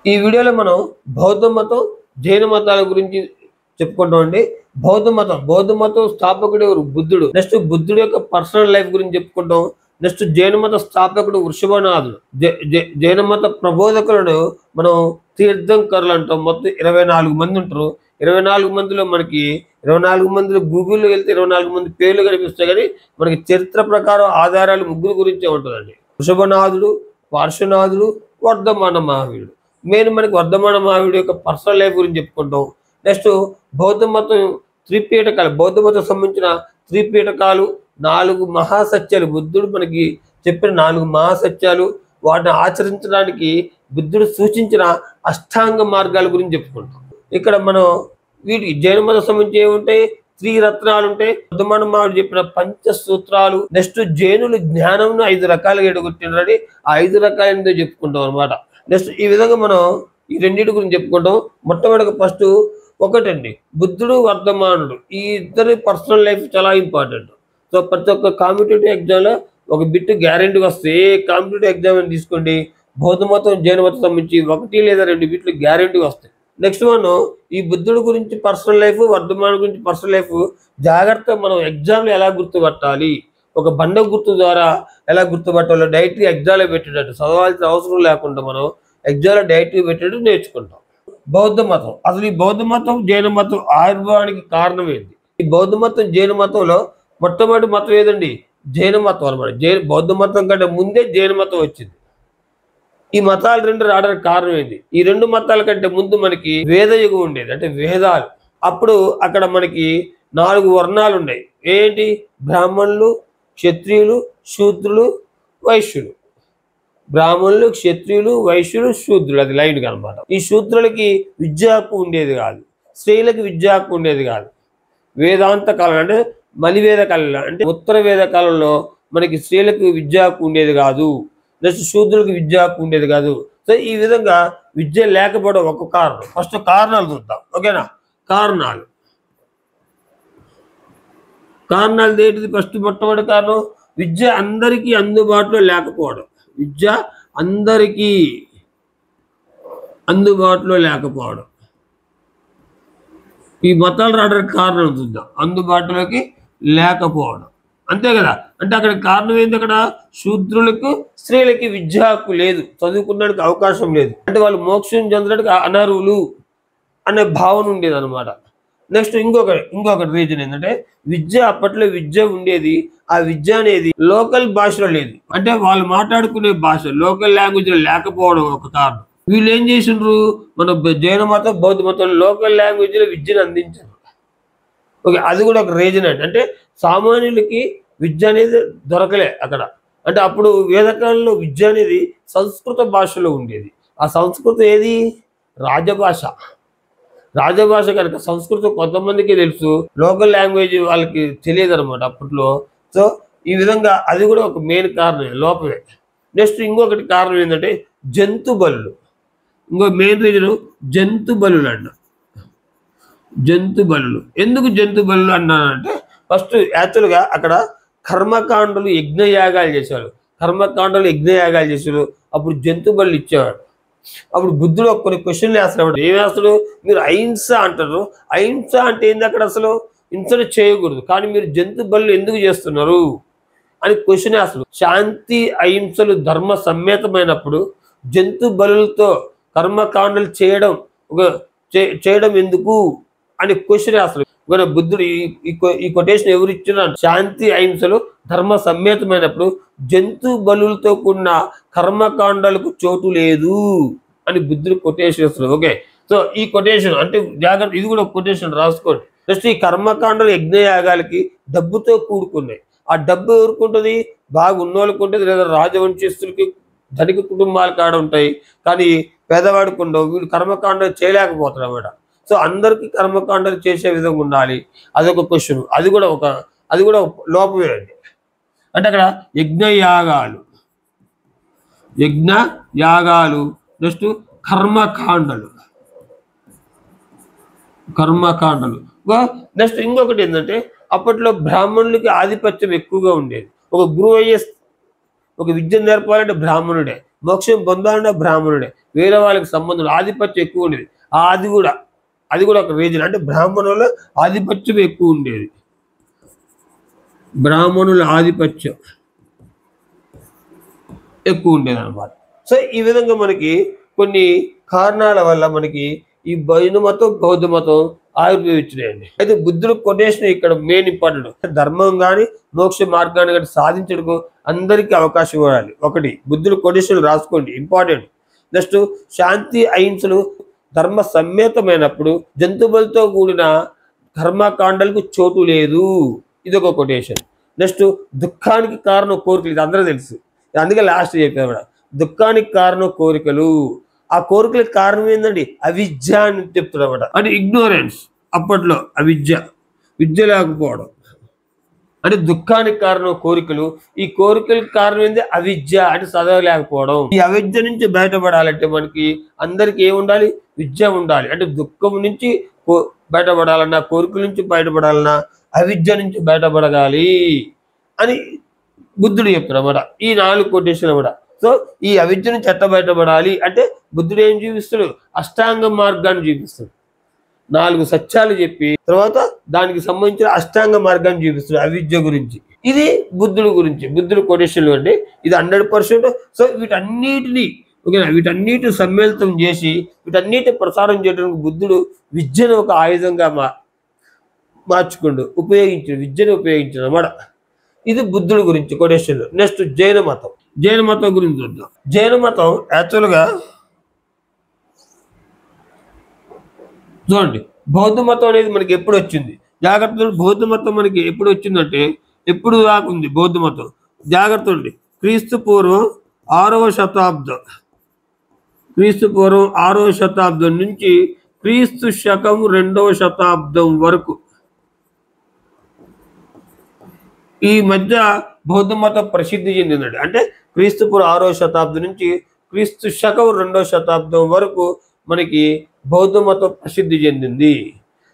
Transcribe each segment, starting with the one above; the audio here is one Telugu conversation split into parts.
ఈ వీడియోలో మనం బౌద్ధ మతం, జైన మతాల గురించి చెప్పుకుంటామండి. బౌద్ధ మతం స్థాపకుడు ఎవరు? బుద్ధుడు. నెక్స్ట్ బుద్ధుడు యొక్క పర్సనల్ లైఫ్ గురించి చెప్పుకుంటాం. నెక్స్ట్ జైన మత స్థాపకుడు వృషభనాథుడు. జైన మత ప్రబోధకులను మనం తీర్థంకరులు అంటాం. మొత్తం 24 మంది ఉంటారు. 24 మందిలో మనకి 24 మందిలో గూగుల్లో వెళ్తే 24 మంది పేర్లు కనిపిస్తాయి, కానీ మనకి చరిత్ర ప్రకారం ఆధారాలు ముగ్గురు గురించే ఉంటుందండి. వృషభనాథుడు, పార్శ్వనాథుడు, వర్ధమాన మహావీరుడు. మెయిన్ మనకి వర్ధమాన మహావీరుడు యొక్క పర్సనల్ లైఫ్ గురించి చెప్పుకుంటాం. నెక్స్ట్ బౌద్ధ మతం త్రిపీఠకాలు, బౌద్ధ మతం సంబంధించిన త్రిపీఠకాలు, 4 మహాసత్యాలు, బుద్ధుడు మనకి చెప్పిన 4 మహాసత్యాలు, వాటిని ఆచరించడానికి బుద్ధుడు సూచించిన అష్టాంగ మార్గాల గురించి చెప్పుకుంటాం. ఇక్కడ మనం వీటికి జైన మతం సంబంధించి ఏముంటాయి? త్రిరత్నాలు ఉంటాయి. వర్ధమాన మహావీరుడు చెప్పిన పంచసూత్రాలు. నెక్స్ట్ జైనులు జ్ఞానం 5 రకాలుగా ఎడగొట్టినారని ఆ 5 రకాలు చెప్పుకుంటాం అనమాట. నెక్స్ట్ ఈ విధంగా మనం ఈ రెండింటి గురించి చెప్పుకుంటాం. మొట్టమొదటిగా ఫస్ట్ ఒకటండి, బుద్ధుడు, వర్ధమానుడు. ఈ ఇద్దరి పర్సనల్ లైఫ్ చాలా ఇంపార్టెంట్. సో ప్రతి ఒక్క కాంపిటేటివ్ ఎగ్జామ్లో ఒక బిట్ గ్యారెంటీ వస్తే, ఏ కాంపిటేటివ్ ఎగ్జామ్ అని తీసుకోండి, బౌద్ధ మతం, జైన మతం సంబంధించి 1 లేదా 2 బిట్లు గ్యారెంటీ వస్తాయి. నెక్స్ట్ మనం ఈ బుద్ధుడు గురించి పర్సనల్ లైఫ్, వర్ధమాన గురించి పర్సనల్ లైఫ్ జాగ్రత్తగా మనం ఎగ్జామ్లో ఎలా గుర్తుపట్టాలి, ఒక బండ గుర్తు ద్వారా ఎలా గుర్తుపట్టాలో డైరెక్ట్గా ఎగ్జామ్లో పెట్టేటట్టు, చదవాల్సిన అవసరం లేకుండా మనం ఎగ్జామ్లో డైరెక్ట్గా పెట్టేటట్టు నేర్చుకుంటాం. బౌద్ధ మతం, అసలు ఈ బౌద్ధ మతం, జైన మతం ఆవిర్భావానికి కారణం ఏంటి? ఈ బౌద్ధ మతం, జైన మతంలో మొట్టమొదటి మతం ఏదండి? జైన మతం అనమాట. బౌద్ధ మతం కంటే ముందే జైన మతం వచ్చింది. ఈ మతాలు 2 రావడానికి కారణం ఏంటి? ఈ 2 మతాల కంటే ముందు మనకి వేదయుగం ఉండేది, అంటే వేదాలు. అప్పుడు అక్కడ మనకి 4 వర్ణాలు ఉన్నాయి. ఏంటి? బ్రాహ్మణులు, క్షత్రియులు, శూద్రులు, వైశ్యులు. బ్రాహ్మణులు, క్షత్రియులు, వైశ్యులు, శూద్రులు. అది లైన్ అనమాట. ఈ శూద్రులకి విద్యా హక్కు ఉండేది కాదు, స్త్రీలకు విద్యా హక్కు ఉండేది కాదు. వేదాంత కాలం అంటే మలివేద కాలంలో, అంటే ఉత్తర వేద కాలంలో మనకి స్త్రీలకు విద్యా హక్కు ఉండేది కాదు. నెక్స్ట్ శూద్రులకు విద్యా హక్కు ఉండేది కాదు. సో ఈ విధంగా విద్య లేకపోవడం ఒక కారణం. ఫస్ట్ కారణాలు చూద్దాం, ఓకేనా? కారణాలు ఏంటిది? ఫస్ట్ మొట్టమొదటి కారణం విద్య అందరికీ అందుబాటులో లేకపోవడం. విద్య అందరికీ అందుబాటులో లేకపోవడం. ఈ మతాలు రావడానికి కారణం చూద్దాం. అందుబాటులోకి లేకపోవడం, అంతే కదా? అంటే అక్కడ కారణం ఏంటి? అక్కడ శూద్రులకు, స్త్రీలకి విద్యా హక్కు లేదు, చదువుకున్నానికి అవకాశం లేదు, అంటే వాళ్ళు మోక్షం చెందడానికి అనర్హులు అనే భావన ఉండేది అనమాట. నెక్స్ట్ ఇంకొక రీజన్ ఏంటంటే, విద్య అప్పట్లో విద్య ఉండేది, ఆ విద్య అనేది లోకల్ భాషలో లేదు, అంటే వాళ్ళు మాట్లాడుకునే భాష లోకల్ లాంగ్వేజ్ లో లేకపోవడం ఒక కారణం. వీళ్ళు ఏం చేసిండ్రు? మన జైన మతం, బౌద్ధ మతం లోకల్ లాంగ్వేజ్ లో విద్యను అందించారు. ఓకే, అది కూడా ఒక రీజన్ అండి. అంటే సామాన్యులకి విద్య అనేది దొరకలే అక్కడ. అంటే అప్పుడు వేదకాలంలో విద్య అనేది సంస్కృత భాషలో ఉండేది. ఆ సంస్కృతం ఏది? రాజభాష కనుక సంస్కృతం కొంతమందికి తెలుసు, లోకల్ లాంగ్వేజ్ వాళ్ళకి తెలియదు అనమాట అప్పట్లో. సో ఈ విధంగా అది కూడా ఒక మెయిన్ కారణం, లోపమే. నెక్స్ట్ ఇంకొకటి కారణం ఏంటంటే జంతు బలులు. ఇంకో మెయిన్ రీజన్ జంతు బలులు అంట. జంతు బలులు ఎందుకు జంతు బలులు అన్నానంటే, ఫస్ట్ యాక్చువల్గా అక్కడ కర్మకాండలు, యజ్ఞయాగాలు చేసేవారు. అప్పుడు జంతు బలులు ఇచ్చేవాడు. అప్పుడు బుద్ధుడు కొన్ని క్వశ్చన్లు వేస్తున్నాడు. ఏం వేస్తాడు? మీరు అహింస అంటారు, అహింస అంటే ఏంది? అక్కడ అసలు హింసను చేయకూడదు, కానీ మీరు జంతు బలులు ఎందుకు చేస్తున్నారు అని క్వశ్చన్ వేస్తాడు. శాంతి అహింసలు ధర్మ సమ్మేతమైనప్పుడు జంతు బలులతో కర్మకాండలు చేయడం ఎందుకు అని క్వశ్చన్ వేస్తాడు. బుద్ధుడు ఈ కొటేషన్ ఎవరు ఇచ్చినారు? శాంతి అహింసలు ధర్మ సమ్మేతమైనప్పుడు జంతు బలులతో కూడిన కర్మకాండాలకు చోటు లేదు అని బుద్ధుడు కొటేషన్ ఇస్తున్నాడు. ఓకే, సో ఈ కొటేషన్ అంటే జాగ్రత్త, ఇది కూడా కొటేషన్ రాసుకోండి. జస్ట్ ఈ కర్మకాండలు, యజ్ఞయాగాలకి డబ్బుతో కూడుకున్నాయి. ఆ డబ్బు ఎవరికి ఉంటుంది? బాగా ఉన్నోళ్ళకి ఉంటుంది, లేదా రాజవంశస్థులకి, ధనిక కుటుంబాల కాడ ఉంటాయి, కానీ పేదవాడికి ఉండవు. వీళ్ళు కర్మకాండలు చేయలేకపోతారు అన్నమాట. సో అందరికీ కర్మకాండలు చేసే విధంగా ఉండాలి, అదొక క్వశ్చన్. అది కూడా లోపమే అండి. అంటే అక్కడ యజ్ఞయాగాలు, నెక్స్ట్ కర్మకాండలు. నెక్స్ట్ ఇంకొకటి ఏంటంటే, అప్పట్లో బ్రాహ్మణులకి ఆధిపత్యం ఎక్కువగా ఉండేది. ఒక గురువు అయ్యే ఒక విద్య నేర్పాలంటే బ్రాహ్మణుడే, మోక్షం పొందాలంటే బ్రాహ్మణుడే, వేరే వాళ్ళకి సంబంధం ఆధిపత్యం ఎక్కువ ఉండేది. అది కూడా ఒక రీజన్. అంటే బ్రాహ్మణుల ఆధిపత్యం ఎక్కువ ఉండేది, బ్రాహ్మణుల ఆధిపత్యం ఎక్కువ ఉండేది అనమాట. సో ఈ విధంగా మనకి కొన్ని కారణాల వల్ల మనకి ఈ జైన మతం, బౌద్ధ మతం ఆవిర్భవించినాయండి. అయితే బుద్ధుడు కొటేషన్ ఇక్కడ మెయిన్ ఇంపార్టెంట్. ధర్మం కానీ మోక్ష మార్గాన్ని కానీ సాధించడానికి అందరికీ అవకాశం ఇవ్వాలి. ఒకటి బుద్ధుడు కొటేషన్ రాసుకోండి, ఇంపార్టెంట్. నెక్స్ట్ శాంతి అహింసలు ధర్మ సమ్మేతమైనప్పుడు జంతువులతో కూడిన కర్మకాండలకు చోటు లేదు, ఇది ఒక కొటేషన్. నెక్స్ట్ దుఃఖానికి కారణం కోరికలు, ఇది అందరూ తెలుసు, అందుకే లాస్ట్ చెప్పారు. దుఃఖానికి కారణం కోరికలు, ఆ కోరికలకు కారణం ఏంటండి అవిద్య అని చెప్తున్నమాట. అంటే ఇగ్నోరెన్స్, అప్పట్లో విద్య లేకపోవడం. అంటే దుఃఖానికి కారణం కోరికలు, ఈ కోరికలకు కారణం ఏంది అవిద్య, అంటే చదవలేకపోవడం. ఈ అవిద్య నుంచి బయటపడాలంటే మనకి అందరికి ఏముండాలి, విద్య ఉండాలి. అంటే దుఃఖం నుంచి బయటపడాలన్నా, కోరికల నుంచి బయటపడాలన్నా అవిద్య నుంచి బయటపడగాలి అని బుద్ధుడు చెప్తాడు అన్నమాట. ఈ 4 కొటేషన్ అన్నమాట. సో ఈ అవిద్య నుంచి ఎట్ట బయటపడాలి అంటే బుద్ధుడు ఏం చూపిస్తాడు, అష్టాంగ మార్గాన్ని చూపిస్తాడు. 4 సత్యాలు చెప్పి తర్వాత దానికి సంబంధించిన అష్టాంగ మార్గాన్ని చూపిస్తాడు అవిద్య గురించి. ఇది బుద్ధుడు గురించి, బుద్ధుడు కొటేషన్లు అంటే ఇది 100%. సో వీటన్నిటిని సమ్మేళనం చేసి వీటన్నిటి ప్రసారం చేయడానికి బుద్ధుడు విద్యను ఒక ఆయుధంగా మార్చుకుంటూ విద్యను ఉపయోగించాడు అన్నమాట. ఇది బుద్ధుడి గురించి కొటేషన్. నెక్స్ట్ జైన మతం గురించి చూద్దాం. జైన మతం యాక్చువల్గా చూడండి, బౌద్ధ మతం అనేది మనకి ఎప్పుడు వచ్చింది, జాగ్రత్త. బౌద్ధ మతం మనకి ఎప్పుడు వచ్చిందంటే ఎప్పుడు రాకుంది బౌద్ధ మతం, జాగ్రత్త అండి. క్రీస్తు పూర్వం 6వ శతాబ్దం నుంచి క్రీస్తు శకం 2వ శతాబ్దం వరకు ఈ మధ్య బౌద్ధ మతం ప్రసిద్ధి చెందిందండి. అంటే క్రీస్తు పూర్వం 6వ శతాబ్దం నుంచి క్రీస్తు శకం 2వ శతాబ్దం వరకు మనకి బౌద్ధ మతం ప్రసిద్ధి చెందింది.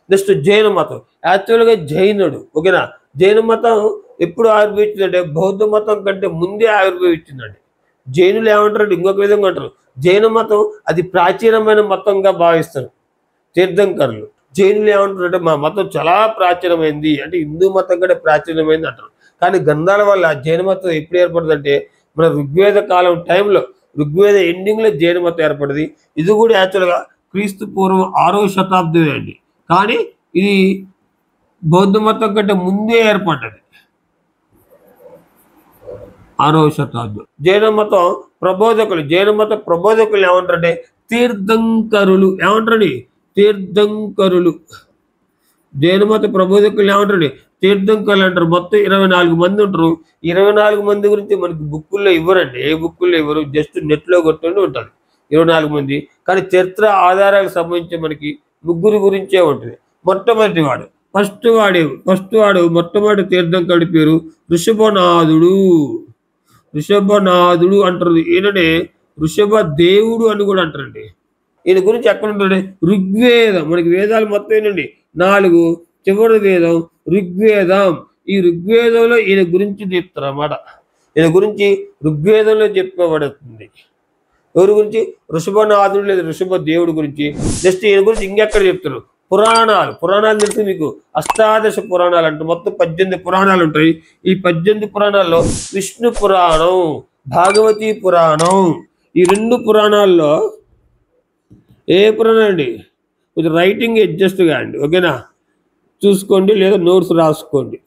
నెక్స్ట్ జైన మతం, యాక్చువల్గా జైనుడు, ఓకేనా. జైన మతం ఎప్పుడు ఆవిర్భవించిందంటే బౌద్ధ మతం కంటే ముందే ఆవిర్భవించిందండి. జైనులు ఏమంటారు, ఇంకొక విధంగా అంటారు, జైన మతం అది ప్రాచీనమైన మతంగా భావిస్తారు తీర్థంకరులు. జైనులు ఏమంటారంటే మా మతం చాలా ప్రాచీనమైంది, అంటే హిందూ మతం కంటే ప్రాచీనమైంది అంటారు. కానీ గ్రంథాల వల్ల జైన మతం ఎప్పుడు ఏర్పడుతుందంటే మన ఋగ్వేద కాలం టైంలో, ఋగ్వేద ఎండింగ్లో జైన మతం ఏర్పడింది. ఇది కూడా యాక్చువల్గా క్రీస్తు పూర్వం 6వ శతాబ్దమే అండి. కానీ ఇది బౌద్ధ మతం కంటే ముందే ఏర్పడ్డది, 6వ శతాబ్దం. జైన మత ప్రబోధకులు ఏమంటారంటే తీర్థంకరులు. ఏమంటారండి, తీర్థంకరులు. జైన మత ప్రబోధకులు ఏమంటారండి తీర్థంకరులు అంటారు. మొత్తం 24 మంది ఉంటారు. 24 మంది గురించి మనకి బుక్కుల్లో ఇవ్వరండి, ఏ బుక్కుల్లో ఇవ్వరు, జస్ట్ నెట్లో కొట్టుకొని ఉంటుంది 24 మంది. కానీ చరిత్ర ఆధారాలకు సంబంధించి మనకి 3 గురించే ఉంటుంది. మొట్టమొదటి తీర్థంకరుడి పేరు ఋషభనాథుడు అంటారు. ఈయననే ఋషభ దేవుడు అని కూడా అంటారండి. ఈయన గురించి ఎక్కడ ఉంటాడు, ఋగ్వేదం. మనకి వేదాలు మొత్తం ఏంటండి 4, చివరి వేదం ఋగ్వేదం. ఈ ఋగ్వేదంలో ఈయన గురించి చెప్తారు అన్నమాట. ఈయన గురించి ఋగ్వేదంలో చెప్పబడుతుంది. ఎవరి గురించి, ఋషభనాథుడు లేదా ఋషభ దేవుడు గురించి. నెక్స్ట్ ఈయన గురించి ఇంకెక్కడ చెప్తారు, పురాణాలు తెలుసు మీకు, అష్టాదశ పురాణాలు అంటే మొత్తం 18 పురాణాలు ఉంటాయి. ఈ 18 పురాణాల్లో విష్ణు పురాణం, భాగవతి పురాణం, ఈ 2 పురాణాల్లో ఏ పురాణం అండి, కొంచెం రైటింగ్ అడ్జస్ట్గా అండి, ఓకేనా, చూసుకోండి లేదా నోట్స్ రాసుకోండి.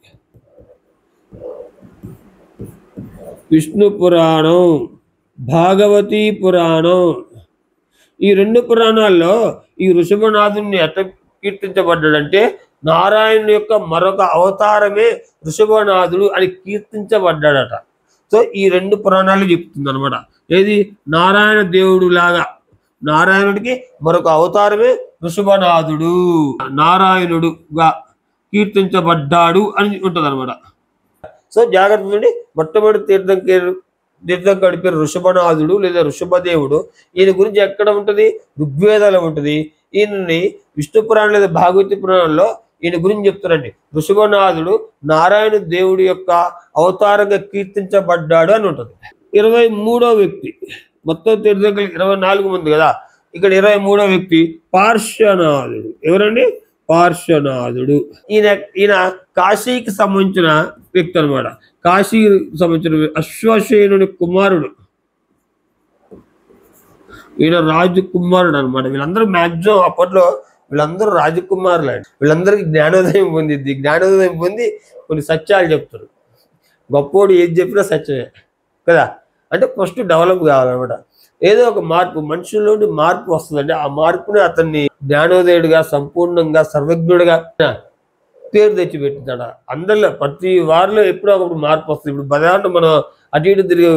విష్ణు పురాణం, భాగవతి పురాణం, ఈ 2 పురాణాల్లో ఈ ఋషభనాథుని ఎట్లా కీర్తించబడ్డాడంటే నారాయణుని యొక్క మరొక అవతారమే ఋషభనాథుడు అని కీర్తించబడ్డాడట. సో ఈ 2 పురాణాలు చెప్తుంది అనమాట. ఏది, నారాయణ దేవుడు లాగా నారాయణుడికి మరొక అవతారమే ఋషభనాథుడు, నారాయణుడుగా కీర్తించబడ్డాడు అని ఉంటుంది అనమాట. సో జాగ్రత్త నుండి మొట్టమొదటి తీర్థంకరుడి పేరు ఋషభనాథుడు లేదా ఋషభదేవుడు. ఈయన గురించి ఎక్కడ ఉంటుంది, ఋగ్వేదాలో ఉంటుంది. ఈయనని విష్ణు పురాణం లేదా భాగవతి పురాణంలో ఈయన గురించి చెప్తారండి. ఋషభనాథుడు నారాయణ దేవుడి యొక్క అవతారంగా కీర్తించబడ్డాడు అని ఉంటుంది. 23వ వ్యక్తి, మొత్తం తీర్థంకరులు 24 మంది కదా, ఇక్కడ 23వ వ్యక్తి పార్శ్వనాథుడు. ఎవరండి? పార్శ్వనాథుడు. ఈయన కాశీకి సంబంధించిన వ్యక్తి అనమాట. కాశీకి సంబంధించిన అశ్వసేనుడి కుమారుడు. ఈయన రాజకుమారుడు అనమాట. వీళ్ళందరూ మ్యాక్సిమం అప్పట్లో వీళ్ళందరూ రాజకుమారులు అండి. వీళ్ళందరికీ జ్ఞానోదయం పొందిద్ది. జ్ఞానోదయం పొంది కొన్ని సత్యాలు చెప్తారు. గొప్పోడు ఏది చెప్పినా సత్యమే కదా. అంటే ఫస్ట్ డెవలప్ కావాలన్నమాట. ఏదో ఒక మార్పు, మనుషుల్లోని మార్పు వస్తుందండి. ఆ మార్పుని అతన్ని జ్ఞానోదయుడిగా, సంపూర్ణంగా, సర్వజ్ఞుడిగా పేరు తెచ్చిపెట్టిందట. అందరిలో ప్రతి వారిలో ఎప్పుడో ఒకప్పుడు మార్పు వస్తుంది. ఇప్పుడు బదాంట మనం అటు ఇటు తిరిగి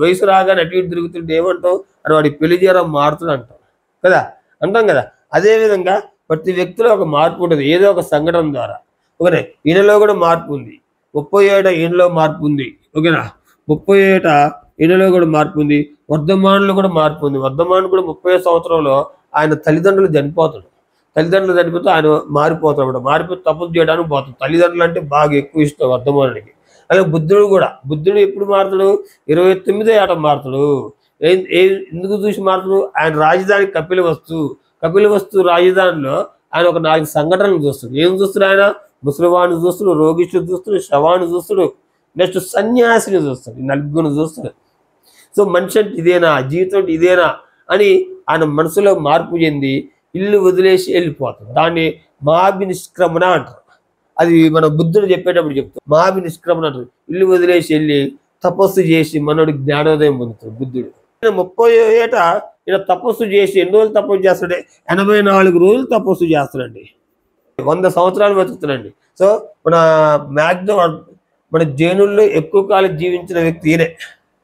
వయసు రాగానే అటు ఇటు తిరుగుతుంటే ఏమంటాం? అని వాడికి పెళ్లి చేయడం మారుతుంది అంటాం కదా, అంటాం కదా. అదేవిధంగా ప్రతి వ్యక్తిలో ఒక మార్పు ఉంటుంది, ఏదో ఒక సంఘటన ద్వారా. ఓకేనా? ఈయనలో కూడా మార్పు ఉంది. 30 ఏట ఈయనలో మార్పు ఉంది. ఓకేనా? 30 ఏట ఈయనలో కూడా మార్పు ఉంది. వర్ధమానులో కూడా మార్పు ఉంది. వర్ధమాను కూడా 30 సంవత్సరంలో ఆయన తల్లిదండ్రులు చనిపోతాడు. తల్లిదండ్రులు చనిపోతే ఆయన మారిపోతాడు. మారిపోతే తపస్సు చేయడానికి పోతాడు. తల్లిదండ్రులు అంటే బాగా ఎక్కువ ఇష్టం వర్ధమానుడికి. అలాగే బుద్ధుడు కూడా. బుద్ధుడు ఎప్పుడు మారుతాడు? 29వ ఏట మారుతాడు. ఎందుకు చూసి మారుతాడు? ఆయన రాజధాని కపిలవస్తు రాజధానిలో ఆయన ఒక 4 సంఘటనలు చూస్తాడు. ఏం చూస్తాడు ఆయన? ముసలివాణ్ణి చూస్తాడు, రోగిష్ఠుడు చూస్తాడు, శవాన్ని చూస్తాడు, నెక్స్ట్ సన్యాసిని చూస్తాడు. ఈ 4 చూస్తాడు. సో మనిషి అంటే ఇదేనా, జీవితం అంటే ఇదేనా అని ఆయన మనసులో మార్పు చెంది ఇల్లు వదిలేసి వెళ్ళిపోతాడు. దాన్ని మహాభినిష్క్రమణ అంటారు. అది మన బుద్ధుడు చెప్పేటప్పుడు చెప్తాడు. మహాభినిష్క్రమణ అంటారు. ఇల్లు వదిలేసి వెళ్ళి తపస్సు చేసి మనోడు జ్ఞానోదయం పొందుతాడు బుద్ధుడు. 30 ఏట ఈయన తపస్సు చేసి ఎన్ని రోజులు తపస్సు చేస్తాడే? 84 రోజులు తపస్సు చేస్తాడండి. 100 సంవత్సరాలు బతుకుతాడండి. సో మన జైనుల్లో ఎక్కువ కాలం జీవించిన వ్యక్తి ఈయనే,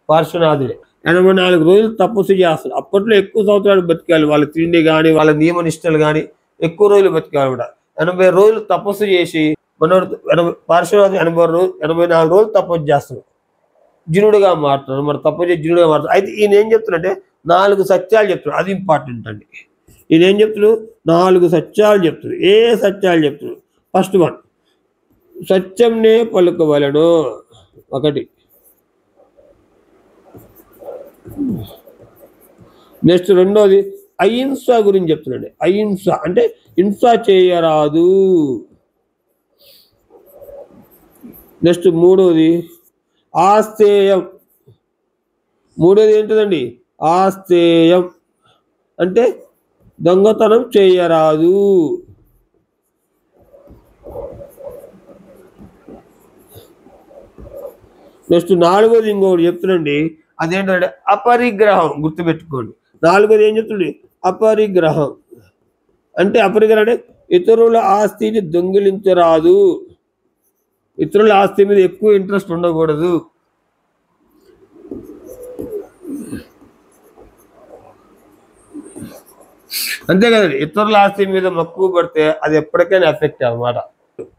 పార్శ్వనాథుడే. 84 రోజులు తపస్సు చేస్తాడు. అప్పట్లో ఎక్కువ సంవత్సరాలు బతికాలి. వాళ్ళ తిండి కానీ, వాళ్ళ నియమ నిష్టలు కానీ ఎక్కువ రోజులు బతికాలి కూడా. 80 రోజులు తపస్సు చేసి మనోడు పార్శ్వనాథుడు 84 రోజులు తపస్సు చేస్తాడు. జినుడుగా మారుతున్నాడు. మరి తపస్సు చేసి జినుడుగా మారుతాడు. అయితే ఈయన ఏం చెప్తున్నాడంటే 4 సత్యాలు చెప్తాడు. అది ఇంపార్టెంట్ అండి. ఈయన ఏం చెప్తున్నాడు? 4 సత్యాలు చెప్తాడు. ఏ సత్యాలు చెప్తాడు? ఫస్ట్ వన్, సత్యంనే పలుకవలను. ఒకటి. నెక్స్ట్ రెండోది అహింస గురించి చెప్తున్నాడు. అహింస అంటే హింస చేయరాదు. నెక్స్ట్ మూడోది ఆస్తేయం. మూడోది ఏంటిదండి? ఆస్తేయం అంటే దొంగతనం చేయరాదు. నెక్స్ట్ నాలుగోది ఇంకొకటి చెప్తుండండి. అదేంటంటే అపరిగ్రహం. గుర్తుపెట్టుకోండి. నాలుగోది ఏం చెప్తుంది? అపరిగ్రహం అంటే అపరిగ్రహం అంటే ఇతరుల ఆస్తిని దొంగిలించరాదు. ఇతరుల ఆస్తి మీద ఎక్కువ ఇంట్రెస్ట్ ఉండకూడదు. అంతే కదండి. ఇతరుల ఆస్తి మీద మక్కువ పడితే అది ఎప్పటికైనా ఎఫెక్ట్ అన్నమాట.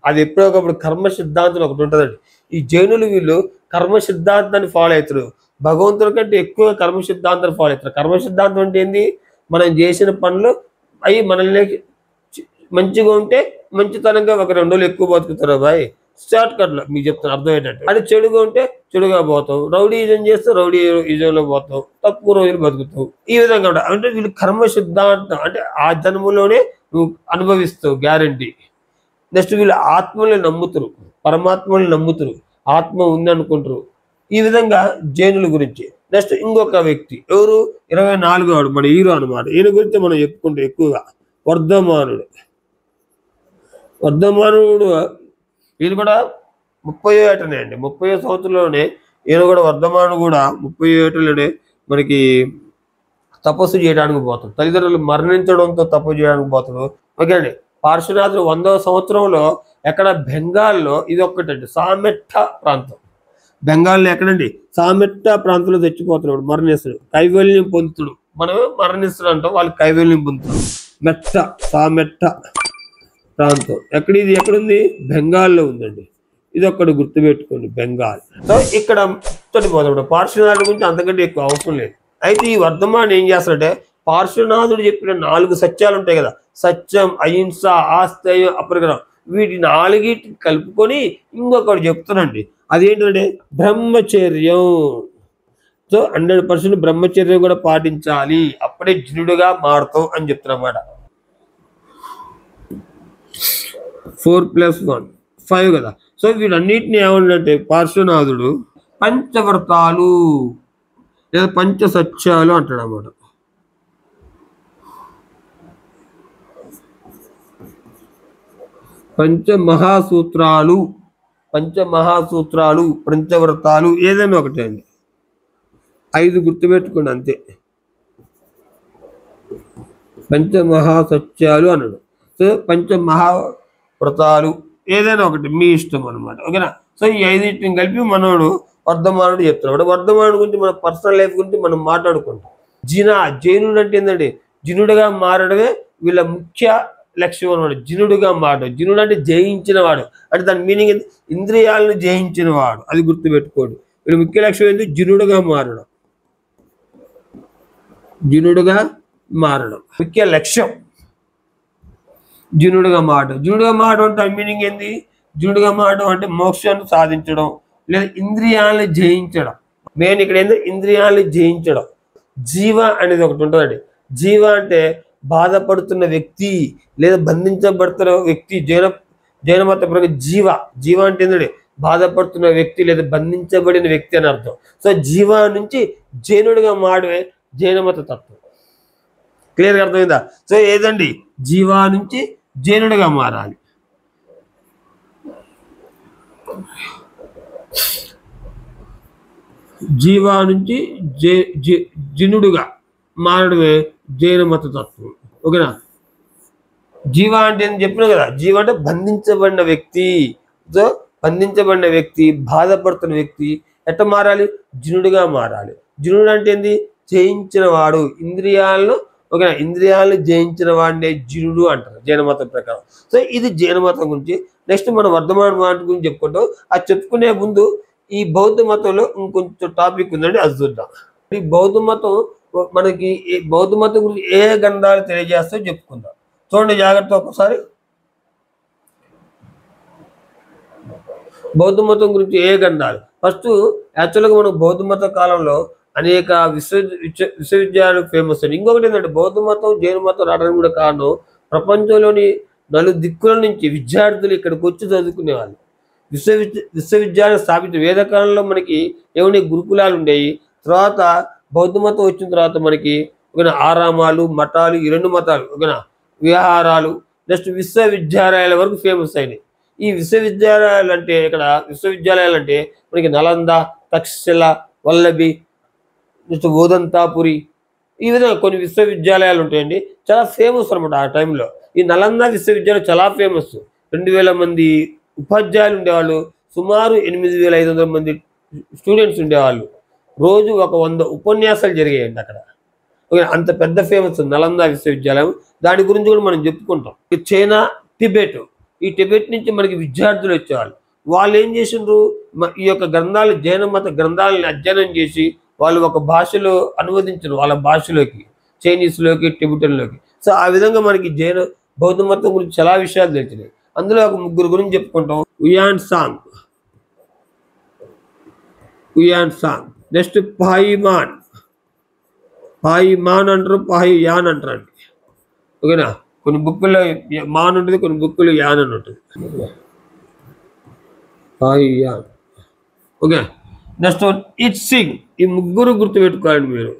అది ఎప్పుడొకప్పుడు కర్మ సిద్ధాంతం ఒకటి ఉంటుందండి. ఈ జైనులు వీళ్ళు కర్మ సిద్ధాంతాన్ని ఫాలో అవుతారు. భగవంతుడి కంటే ఎక్కువ కర్మ సిద్ధాంతాన్ని ఫాలో అవుతారు. కర్మ సిద్ధాంతం అంటే ఏంది? మనం చేసిన పనులు అవి మనల్ని మంచిగా ఉంటే మంచితనంగా ఒక 2 రోజులు ఎక్కువ బతుకుతారు బాయ్. షార్ట్ కట్లో మీకు చెప్తాను అర్థమయ్యేటట్టు. అది చెడుగా ఉంటే చెడుగా పోతావు. రౌడీజం చేస్తే రౌడీజంలో పోతావు. తక్కువ రోజులు బతుకుతావు. ఈ విధంగా అంటే వీళ్ళు కర్మ సిద్ధాంతం అంటే ఆ జన్మలోనే నువ్వు అనుభవిస్తావు గ్యారంటీ. నెక్స్ట్ వీళ్ళు ఆత్మల్ని నమ్ముతారు, పరమాత్మని నమ్ముతారు, ఆత్మ ఉంది అనుకుంటారు. ఈ విధంగా జైనుల గురించి. నెక్స్ట్ ఇంకొక వ్యక్తి ఎవరు? 24వ మన హీరో అనమాట. ఈయన గురించి మనం చెప్పుకుంటే ఎక్కువగా వర్ధమానుడు. ఈయన కూడా 30 ఏటనే అండి. 30 సంవత్సరంలోనే ఈయన కూడా వర్ధమానుడు కూడా 30 ఏటలోనే మనకి తపస్సు చేయడానికి పోతాడు. తల్లిదండ్రులు మరణించడంతో తపస్సు చేయడానికి పోతాడు. ఓకే అండి. పార్శ్వనాథుడు 100వ సంవత్సరంలో ఎక్కడ? బెంగాల్లో. ఇది ఒక్కటండి, సామెట్ట ప్రాంతం. బెంగాల్లో ఎక్కడండి? సామెట్ట ప్రాంతంలో తెచ్చిపోతున్నాడు, మరణిస్తాడు, కైవల్యం పొందుతాడు. మనమే మరణిస్తాడు అంటాం, వాళ్ళు కైవల్యం పొందుతాడు. సామెట్ట ప్రాంతం ఇది ఎక్కడుంది? బెంగాల్లో ఉందండి. ఇది ఒక్కటి గుర్తుపెట్టుకోండి, బెంగాల్. సో ఇక్కడ చనిపోతాడు. పార్శ్వనాథుడి గురించి అంతకంటే ఎక్కువ అవసరం లేదు. అయితే ఈ వర్ధమాన్ ఏం చేస్తాడంటే పార్శ్వనాథుడు చెప్పిన 4 సత్యాలు ఉంటాయి కదా, సత్యం, అహింస, ఆస్తేయం, అపరిగ్రహం, వీటి 4 కలుపుకొని ఇంకొకటి చెప్తానండి. అదేంటంటే బ్రహ్మచర్యం. సో 100% బ్రహ్మచర్యం కూడా పాటించాలి, అప్పుడే జినుడుగా మారుతాం అని చెప్తున్నమాట. 4 + 1 5 కదా. సో వీటన్నిటిని ఏమన్నంటే పార్శ్వనాథుడు పంచవ్రతాలు లేదా పంచసత్యాలు అంటాడు అన్నమాట. పంచమహాసూత్రాలు, పంచవ్రతాలు ఏదైనా ఒకటే అండి, 5 గుర్తుపెట్టుకోండి అంతే. పంచమహాసత్యాలు అన్నాడు. సో పంచమహావ్రతాలు ఏదైనా ఒకటి మీ ఇష్టం అనమాట. ఓకేనా. సో ఈ 5టిని కలిపి మనోడు వర్ధమానుడు చెప్తున్నాడు. వర్ధమానుడు గురించి మన పర్సనల్ లైఫ్ గురించి మనం మాట్లాడుకుంటాం. జైనుడు అంటే ఏంటంటే జినుడుగా మారడమే వీళ్ళ ముఖ్య లక్ష్యం అనమాట. జినుడుగా మారడం. జినుడు అంటే జయించిన వాడు, అంటే దాని మీనింగ్ ఏంటి, ఇంద్రియాలను జయించిన వాడు. అది గుర్తుపెట్టుకోండి. వీళ్ళ ముఖ్య లక్ష్యం ఏంటి, జినుడుగా మారడం. జినుడుగా మారడం ముఖ్య లక్ష్యం. జినుడుగా మారడం అంటే మీనింగ్ ఏంది, జినుడుగా మారడం అంటే మోక్షాన్ని సాధించడం లేదా ఇంద్రియాలను జయించడం. మెయిన్ ఇక్కడ ఏంటంటే ఇంద్రియాలను జయించడం. జీవ అనేది ఒకటి ఉంటుందండి. జీవ అంటే బాధపడుతున్న వ్యక్తి లేదా బంధించబడుతున్న వ్యక్తి. జైన మత ప్రకారం జీవ అంటే ఏంటంటే బాధపడుతున్న వ్యక్తి లేదా బంధించబడిన వ్యక్తి అని అర్థం. సో జీవ నుంచి జైనుడిగా మారడమే జైన మత తత్వం. క్లియర్గా అర్థమైందా. సో ఏదండి, జీవా నుంచి జైనుడిగా మారాలి. జీవా నుంచి జినుడుగా మారడమే జైన మత తత్వం. ఓకేనా. జీవా అంటే నేను చెప్పినా కదా, జీవ అంటే బంధించబడిన వ్యక్తి. సో బంధించబడిన వ్యక్తి, బాధపడుతున్న వ్యక్తి ఎట్లా మారాలి, జినుడుగా మారాలి. జినుడు అంటే ఏంది, జయించిన వాడు, ఇంద్రియాలను. ఓకేనా. ఇంద్రియాలను జయించిన వాడినే జినుడు అంటారు జైన మతం ప్రకారం. సో ఇది జైన మతం గురించి. నెక్స్ట్ మనం వర్ధమాన మాట గురించి చెప్పుకుంటాం. అది చెప్పుకునే ముందు ఈ బౌద్ధ మతంలో ఇంకొంచెం టాపిక్ ఉందండి, అది చూద్దాం. ఈ బౌద్ధ మతం మనకి బౌద్ధ మతం గురించి ఏ గ్రంథాలు తెలియజేస్తో చెప్పుకుందాం. చూడండి జాగ్రత్త ఒకసారి. బౌద్ధ మతం గురించి ఏ గ్రంథాలు. ఫస్ట్ యాక్చువల్గా మనం బౌద్ధ మత కాలంలో అనేక విశ్వవిద్యాలయాలు ఫేమస్ అండి. ఇంకొకటి ఏంటంటే బౌద్ధ మతం జైన మతం రావడానికి కూడా కారణం, ప్రపంచంలోని 4 దిక్కుల నుంచి విద్యార్థులు ఇక్కడికి వచ్చి చదువుకునేవాళ్ళు. విశ్వవిద్యాలయం స్థాపించిన వేదకాలంలో మనకి ఏమైనా గురుకులాలు ఉండేవి. తర్వాత బౌద్ధ మతం వచ్చిన తర్వాత మనకి ఓకేనా ఆరామాలు, మఠాలు, ఈ 2 మతాలు ఓకేనా విహారాలు, నెక్స్ట్ విశ్వవిద్యాలయాల వరకు ఫేమస్ అయినాయి. ఈ విశ్వవిద్యాలయాలు అంటే ఇక్కడ విశ్వవిద్యాలయాలు అంటే మనకి నలంద, తక్షశిల, వల్లభి, నెక్స్ట్ ఓదంతాపురి, ఈ విధంగా కొన్ని విశ్వవిద్యాలయాలు ఉంటాయండి. చాలా ఫేమస్ అనమాట ఆ టైంలో. ఈ నలంద విశ్వవిద్యాలయం చాలా ఫేమస్. 2000 మంది ఉపాధ్యాయులు ఉండేవాళ్ళు, సుమారు 8500 మంది స్టూడెంట్స్ ఉండేవాళ్ళు. రోజు ఒక 100 ఉపన్యాసాలు జరిగాయండి అక్కడ. ఓకే, అంత పెద్ద ఫేమస్ నలంద విశ్వవిద్యాలయం. దాని గురించి కూడా మనం చెప్పుకుంటాం. చైనా, టిబెట్, ఈ టిబెట్ నుంచి మనకి విద్యార్థులు వచ్చేవాళ్ళు. వాళ్ళు ఏం చేసిండ్రు, ఈ యొక్క గ్రంథాలు, జైన మత గ్రంథాలను అధ్యయనం చేసి వాళ్ళు ఒక భాషలో అనువదించారు, వాళ్ళ భాషలోకి, చైనీస్లోకి, టిబెటన్లోకి. సో ఆ విధంగా మనకి బౌద్ధ మతం గురించి చాలా విషయాలు తెలిసినాయి. అందులో ఒక 3 గురించి చెప్పుకుంటాం. ఉయాన్ సాంగ్, నెక్స్ట్ పాయిమాన్ అంటారు, పాయియాన్ అంటారు అండి. ఓకేనా. కొన్ని బుక్కుల్లో మాన్ ఉంటుంది, కొన్ని బుక్కులు యాన్ అని ఉంటుంది. పాయియాన్. ఓకే. Next it Singh. ఈ 3 గుర్తుపెట్టుకోవాలండి మీరు.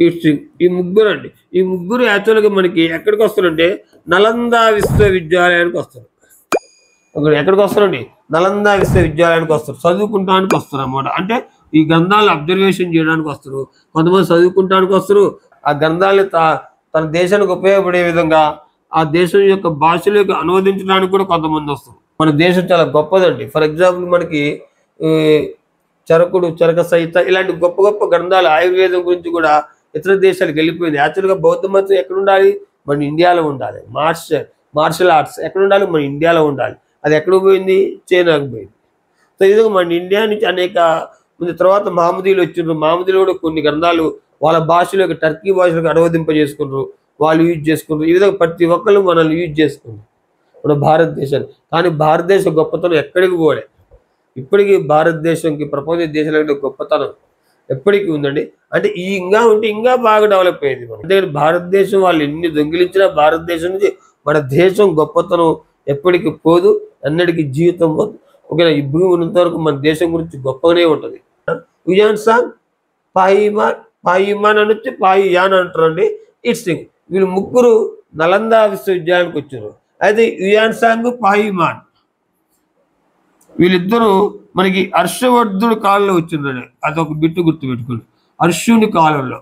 ఇట్ సింగ్, ఈ 3 అండి. ఈ 3 యాక్చువల్గా మనకి ఎక్కడికి వస్తారంటే నలంద విశ్వవిద్యాలయానికి వస్తారు. ఎక్కడికి వస్తారండి, నలంద విశ్వవిద్యాలయానికి వస్తారు, చదువుకుంటానికి వస్తారు అన్నమాట. అంటే ఈ గ్రంథాలను అబ్జర్వేషన్ చేయడానికి వస్తారు. కొంతమంది చదువుకుంటానికి వస్తారు. ఆ గ్రంథాలని తన దేశానికి ఉపయోగపడే విధంగా ఆ దేశం యొక్క భాషలోకి అనువదించడానికి కూడా కొంతమంది వస్తారు. మన దేశం చాలా గొప్పదండి. ఫర్ ఎగ్జాంపుల్ మనకి చరక సహిత ఇలాంటి గొప్ప గొప్ప గ్రంథాలు, ఆయుర్వేదం గురించి కూడా ఇతర దేశాలకు వెళ్ళిపోయింది. యాక్చువల్గా బౌద్ధ మతం ఎక్కడ ఉండాలి, మన ఇండియాలో ఉండాలి. మార్షల్ ఆర్ట్స్ ఎక్కడ ఉండాలి, మన ఇండియాలో ఉండాలి. అది ఎక్కడ పోయింది, చైనాకు పోయింది. సో ఈ విధంగా మన ఇండియా నుంచి అనేక మంది తర్వాత మహమ్మదీయులు వచ్చిండ్రు. మహమ్మదీయులు కూడా కొన్ని గ్రంథాలు వాళ్ళ భాషలోకి, టర్కీ భాషలోకి అనువదింపజేసుకున్నారు, వాళ్ళు యూజ్ చేసుకున్నారు. ఈ విధంగా ప్రతి ఒక్కళ్ళు మనల్ని యూజ్ చేసుకున్నారు మన భారతదేశాన్ని. కానీ భారతదేశ గొప్పతనం ఎక్కడికి పోలే. ఇప్పటికీ భారతదేశంకి ప్రపంచ దేశాల గొప్పతనం ఎప్పటికీ ఉందండి. అంటే ఈ ఇంకా ఉంటే ఇంకా బాగా డెవలప్ అయ్యేది మనం. అంటే భారతదేశం వాళ్ళు ఎన్ని దొంగిలించినా భారతదేశం నుంచి మన దేశం గొప్పతనం ఎప్పటికీ పోదు, ఎన్నటికీ జీవితం పోదు. ఓకేనా, ఈ భూమి ఉన్నంత వరకు మన దేశం గురించి గొప్పగానే ఉంటుంది. హుయాన్ సాంగ్, పాయిమాన్, పాయిమాన్ అనొచ్చు, పాయియాన్ అంటారండి. ఇట్స్ సింగ్. వీళ్ళు ముగ్గురు నలంద విశ్వవిద్యాలయానికి వచ్చారు. అయితే హుయాన్ సాంగ్, పాయిమాన్ వీళ్ళిద్దరూ మనకి హర్షవర్ధుడు కాలంలో వచ్చిందండి. అదొక బిట్టు గుర్తుపెట్టుకోండి. హర్షుని కాలంలో.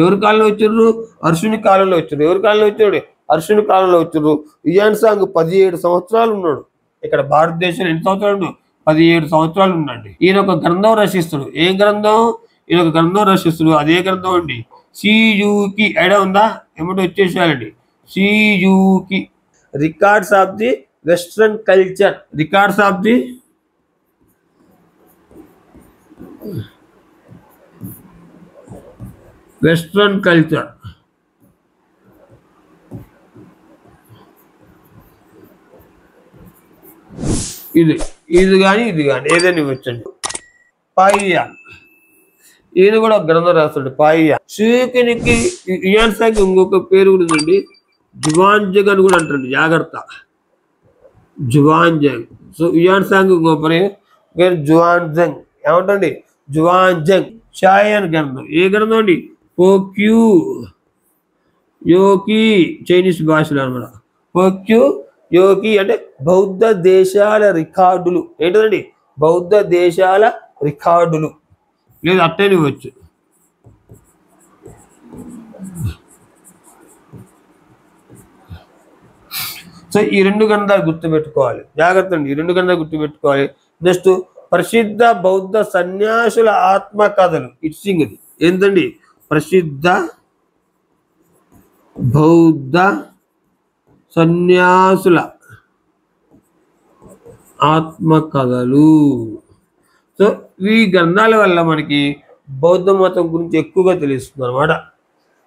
ఎవరి కాలంలో వచ్చారు? హర్షుని కాలంలో వచ్చారు. ఎవరి కాలంలో వచ్చాడు? హర్షుని కాలంలో వచ్చారు. హుయాన్ సాంగ్ 17 సంవత్సరాలు ఉన్నాడు ఇక్కడ భారతదేశంలో. ఎన్ని సంవత్సరాలు? 17 సంవత్సరాలు ఉన్నాడు. ఈయన ఒక గ్రంథం రచిస్తాడు. ఏం గ్రంథం? ఈయన ఒక గ్రంథం రచిస్తాడు. అదే గ్రంథం అండి సియుకి. ఐడియా ఉందా? ఏమంటే వచ్చేసేయాలండి. సియుకి, records of the western culture. Records of the western culture. ఇది కానీ ఏదైనా ఇవ్వచ్చండి. పాయియాన్, ఈయన కూడా ఒక గ్రంథం రాస్తాడు. పాయియాన్. షూకినికి హుయాన్ సాంగ్ ఇంకొక పేరు కూడా ఉందండి, జువాన్జంగ్ అని కూడా అంటారండి. జాగ్రత్త, జువాన్జంగ్. సో హుయాన్ సాంగ్ ఇంకో పేరు జువాన్జంగ్. ఏమంటండి? జువాన్జంగ్. చాయన్ గ్రంథం. ఏ గ్రంథం అండి? పోక్యూ యోకి, చైనీస్ భాషలో అనమాట. పోక్యూ యోకి అంటే బౌద్ధ దేశాల రికార్డులు. ఏంటండి? బౌద్ధ దేశాల రికార్డులు. లేదు అట్టేని ఇవ్వచ్చు. సో ఈ 2 గ్రంథాలు గుర్తుపెట్టుకోవాలి. జాగ్రత్త అండి, ఈ 2 గ్రంథాలు గుర్తుపెట్టుకోవాలి. నెక్స్ట్ ప్రసిద్ధ బౌద్ధ సన్యాసుల ఆత్మకథలు. ఇట్సింగ్. ఇది ఏంటండి? ప్రసిద్ధ బౌద్ధ సన్యాసుల ఆత్మకథలు. సో ఈ గ్రంథాల వల్ల మనకి బౌద్ధ మతం గురించి ఎక్కువగా తెలుస్తుంది అనమాట.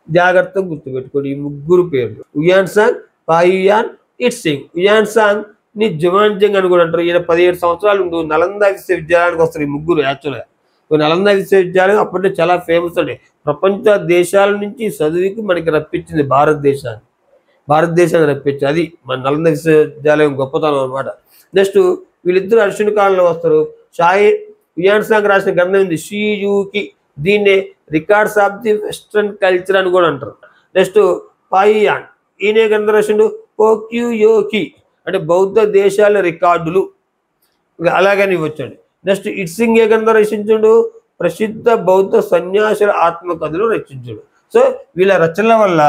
జాగ్రత్తగా గుర్తుపెట్టుకోండి ఈ ముగ్గురు పేర్లు. హుయాన్ సాంగ్, పాయియాన్, ఇట్స్ సింగ్. హుయాన్ సాంగ్ ని జువాన్జంగ్ అని కూడా అంటారు. ఈయన 17 సంవత్సరాలు ఉండు నలంద విశ్వవిద్యాలయానికి వస్తారు ఈ ముగ్గురు. యాక్చువల్గా నలంద విశ్వవిద్యాలయం అప్పట్లో చాలా ఫేమస్ అండి. ప్రపంచ దేశాల నుంచి చదువుకి మనకి రప్పించింది భారతదేశాన్ని రప్పించింది. అది మన నలంద విశ్వవిద్యాలయం గొప్పతనం అనమాట. నెక్స్ట్ వీళ్ళిద్దరు హర్షుని కాలంలో వస్తారు. హుయాన్ సాంగ్ రాసిన గ్రంథం ఉంది సియుకి. దీన్నే records of the western culture అని కూడా అంటారు. నెక్స్ట్ పాయియాన్, ఈయన గ్రంథం రాసిండు పోక్యూ యోకి అంటే బౌద్ధ దేశాల రికార్డులు. అలాగని ఇవ్వచ్చండి. నెక్స్ట్ ఇట్సింగ్ ఏ గ్రంథం రచించుడు? ప్రసిద్ధ బౌద్ధ సన్యాసుల ఆత్మకథలు రచించుడు. సో వీళ్ళ రచనల వల్ల